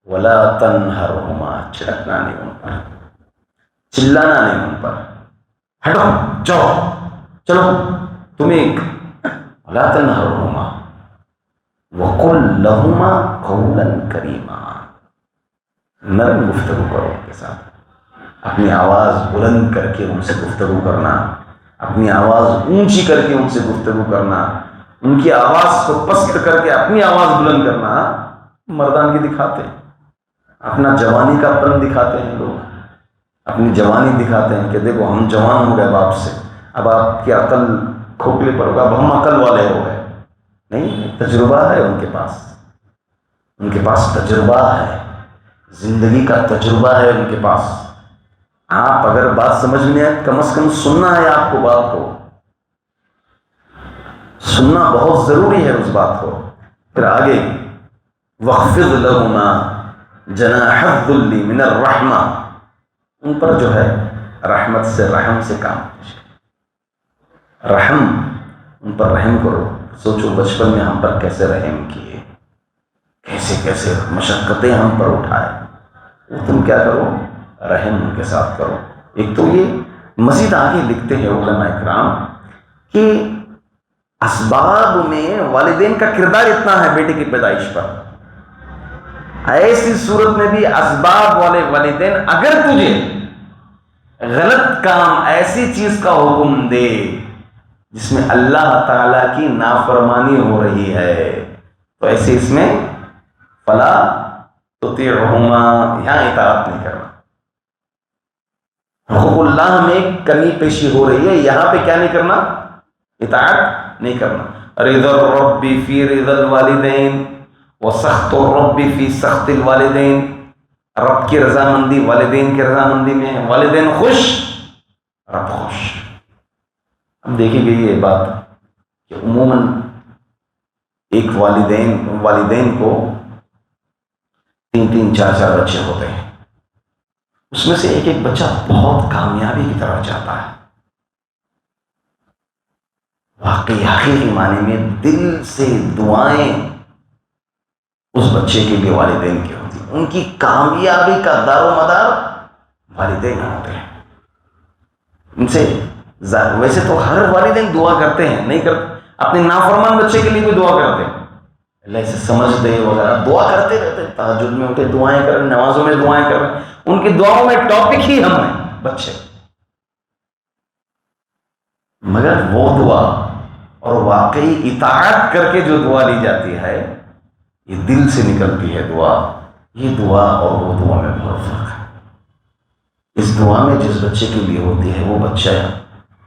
S2: وَلَا تَنْهَرْهُمَا، چھڑکنا نہیں ان پر، چلانا نہیں ان پر، ہٹو جاؤ چلو تمہیں، وَلَا تَنْهَرْهُمَا وَقُلْ لَهُمَا قَوْلًا كَرِيمًا، نرم گفتگو کرو ان کے ساتھ، اپنی آواز بلند کر کے ان سے گفتگو کرنا، اپنی آواز اونچی کر کے ان سے گفتگو کرنا، ان کی آواز کو پست کر کے اپنی آواز بلند کرنا. مردان کی دکھاتے ہیں، اپنا جوانی کا پن دکھاتے ہیں لوگ، اپنی جوانی دکھاتے ہیں کہ دیکھو ہم جوان ہو گئے باپ سے، اب آپ کی عقل کھوکھلے پر ہوگا، اب ہم عقل والے ہو گئے. نہیں، تجربہ ہے ان کے پاس، ان کے پاس تجربہ ہے، زندگی کا تجربہ ہے ان کے پاس. آپ اگر بات سمجھ میں آئے کم از کم سننا ہے آپ کو، بات کو سننا بہت ضروری ہے اس بات کو. پھر آگے وَخْفِضْ لَهُمَا جَنَاحَ الذُّلِّ مِنَ الرَّحْمَةِ، ان پر جو ہے رحمت سے، رحم سے کام، رحم، ان پر رحم کرو. سوچو بچپن میں ہم پر کیسے رحم کیے، کیسے کیسے مشقتیں ہم پر اٹھائے، وہ تم کیا کرو، رحم ان کے ساتھ کرو. ایک تو یہ مزید آگے لکھتے ہیں علماء اکرام کہ اسباب میں والدین کا کردار اتنا ہے بیٹے کی پیدائش پر، ایسی صورت میں بھی اسباب والے والدین اگر تجھے غلط کام، ایسی چیز کا حکم دے جس میں اللہ تعالی کی نافرمانی ہو رہی ہے، تو ایسے اس میں فلا تطیعہما، یہاں اطاعت نہیں کرنا. حقوق اللہ میں کمی پیشی ہو رہی ہے، یہاں پہ کیا نہیں کرنا، اطاعت نہیں کرنا. رضا الرب فی رضا الوالدین وسخط الرب فی سخط الوالدین، رب کی رضامندی والدین کی رضامندی میں ہے، والدین خوش رب خوش. اب دیکھی گئی یہ بات کہ عموماً ایک والدین کو 3 4 بچے ہوتے ہیں، اس میں سے ایک بچہ بہت کامیابی کی طرف جاتا ہے، واقعی حقیقی معنی میں دل سے دعائیں اس بچے کے لیے والدین کی ہوتی ہیں، ان کی کامیابی کا دار و مدار والدین ہوتے ہیں. ان سے ویسے تو ہر والدین دعا کرتے ہیں، نہیں کرتے، اپنے نافرمان بچے کے لیے بھی دعا کرتے ہیں، اللہ سے سمجھ دے وغیرہ، دعا کرتے رہتے ہیں، تہجد میں اٹھے دعائیں کر رہے ہیں، نمازوں میں دعائیں کر رہے ہیں، ان کی دعاؤں میں ٹاپک ہی ہم ہیں بچے. مگر وہ دعا اور واقعی اطاعت کر کے جو دعا لی جاتی ہے، یہ دل سے نکلتی ہے دعا، یہ دعا اور وہ دعا میں بہت فرق ہے. اس دعا میں جس بچے کے لیے ہوتی ہے وہ بچہ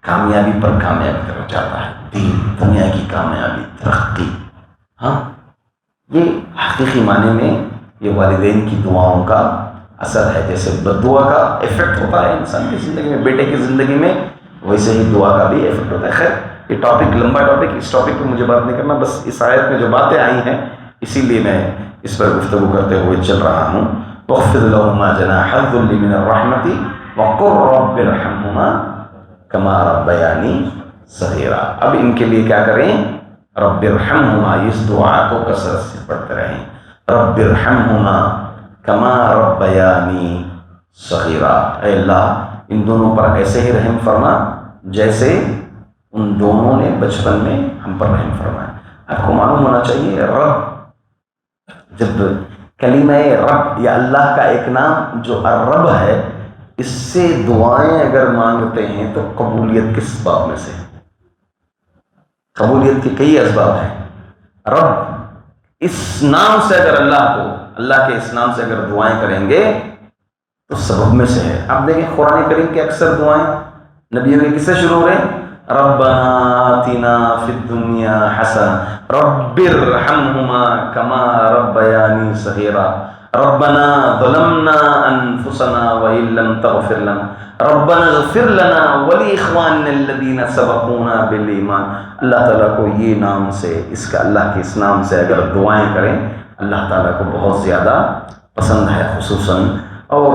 S2: کامیابی پر کامیابی طرف جاتا ہے، دین دنیا کی کامیابی، ترقی. ہاں، یہ حقیقی معنی میں یہ والدین کی دعاؤں کا اثر ہے. جیسے بد دعا کا ایفیکٹ ہوتا ہے انسان کی زندگی میں، بیٹے کی زندگی میں، ویسے ہی دعا کا بھی ایفیکٹ ہوتا ہے. خیر یہ ٹاپک لمبا ٹاپک، اس ٹاپک پہ مجھے بات نہیں کرنا، بس اس آیت میں جو باتیں آئی ہیں اسی لیے میں اس پر گفتگو کرتے ہوئے چل رہا ہوں. وَاخْفِضْ لَهُمَا جَنَاحَ الذُّلِّ مِنَ الرَّحْمَةِ وَقُلْ رَبِّ ارْحَمْهُمَا كَمَا رَبَّيَانِي صَغِيرًا. اب ان کے لیے کیا کریں، رب ارحمہما، اس دعا کو کثرت سے پڑھتے رہیں، رب ارحمہما کما ربیانی صغیرا. اے اللہ ان دونوں پر ایسے ہی رحم فرما جیسے ان دونوں نے بچپن میں ہم پر رحم فرمایا. آپ کو معلوم ہونا چاہیے رب، جب کلمہ رب یا اللہ کا ایک نام جو الرب ہے، اس سے دعائیں اگر مانگتے ہیں تو قبولیت کس باب میں سے؟ قبولیت کے کئی اسباب ہیں. رب اس نام سے اگر اللہ کو اللہ کے اس نام سے اگر دعائیں کریں گے تو سبب میں سے ہے. آپ دیکھیں قرآن کریم کے اکثر دعائیں نبیوں کے کس سے شروع ہو رہے ہیں؟ ربنا آتنا فی الدنیا حسنہ رب ارحمہما کما ربیانی صغیرا ربنا ظلمنا انفسنا وان لم تغفر لنا ربنا اغفر لنا ولاخواننا الذین سبقونا بالایمان. اللہ تعالیٰ کو یہ نام سے اللہ کے اس نام سے اگر دعائیں کریں اللہ تعالیٰ کو بہت زیادہ پسند ہے خصوصاً. اور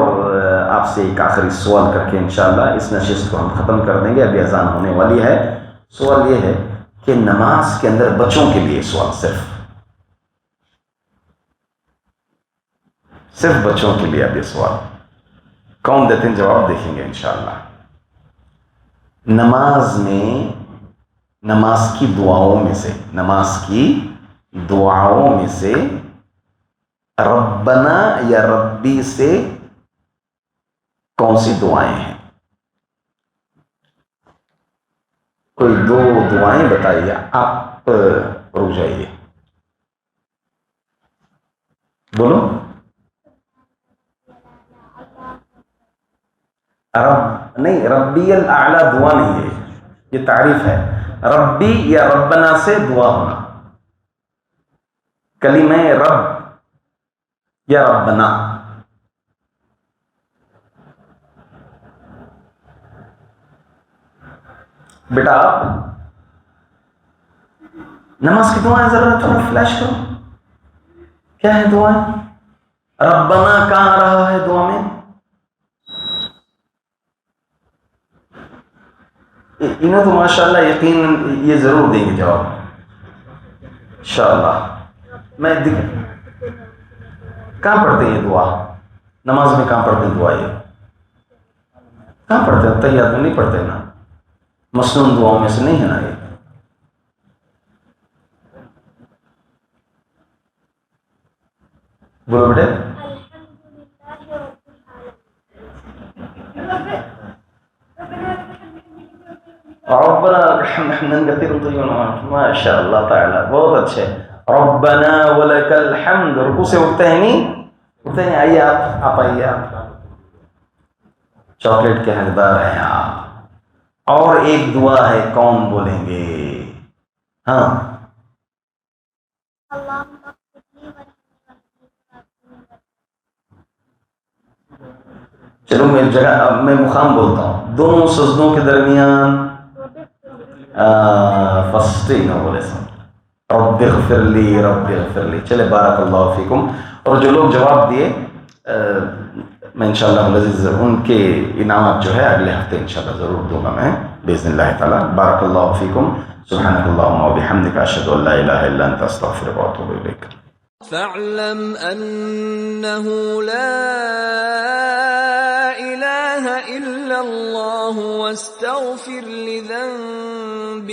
S2: آپ سے ایک آخری سوال کر کے انشاءاللہ اس نشست کو ہم ختم کر دیں گے، ابھی اذان ہونے والی ہے. سوال یہ ہے کہ نماز کے اندر بچوں کے لیے سوال صرف بچوں کے لیے. اب یہ سوال کون دیتے ہیں جواب دیکھیں گے انشاءاللہ. نماز کی دعاؤں میں سے ربنا یا ربی سے کون سی دعائیں ہیں؟ کوئی دو دعائیں بتائیے. آپ رک جائیے، بولو. نہیں، ربی الاعلی دعا نہیں ہے، یہ تعریف ہے. ربی یا ربنا سے دعا ہونا. کلمہ رب یا ربنا. بیٹا آپ نماز کی دعائیں ذرا تھوڑا فلیش کرو. کیا ہے دعائیں؟ ربنا کہاں رہا ہے دعا میں؟ انہیں تو ماشاءاللہ یقین یہ ضرور دیں گے جواب انشاءاللہ. میں کہاں پڑھتے ہیں یہ دعا؟ نماز میں کہاں پڑھتے ہیں دعا؟ یہ کہاں پڑھتے ہیں؟ تحیات میں نہیں پڑھتے نا، مسنون دعاؤں میں سے نہیں ہے نا یہ. بولو بیٹے. ربنا حمدا كثيرا طيبا ما شاء الله تعالی، بہت اچھے. ربنا ولك الحمد. رکوع سے اٹھتے ہیں نہیں؟ آئیے آپ آئیے. آپ چاکلیٹ کے حقدار ہیں آپ. اور ایک دعا ہے، کون بولیں گے؟ ہاں. چلو میں مقام بولتا ہوں. دونوں سجدوں کے درمیان فرسٹ نہ بولے سب رب اغفر لی. چلے بارک اللہ فیکم. اور جو لوگ جواب دیے میں انشاءاللہ العزیز ان کے انعامات جو ہے اگلے ہفتے انشاءاللہ ضرور دوں گا میں باذن اللہ تعالی. بارک اللہ فیکم. سبحانک اللہم وبحمدک اشہد ان لا الہ الا انت استغفرک واتوب الیک.
S3: فاعلم انه لا اله الا الله واستغفر لذنبك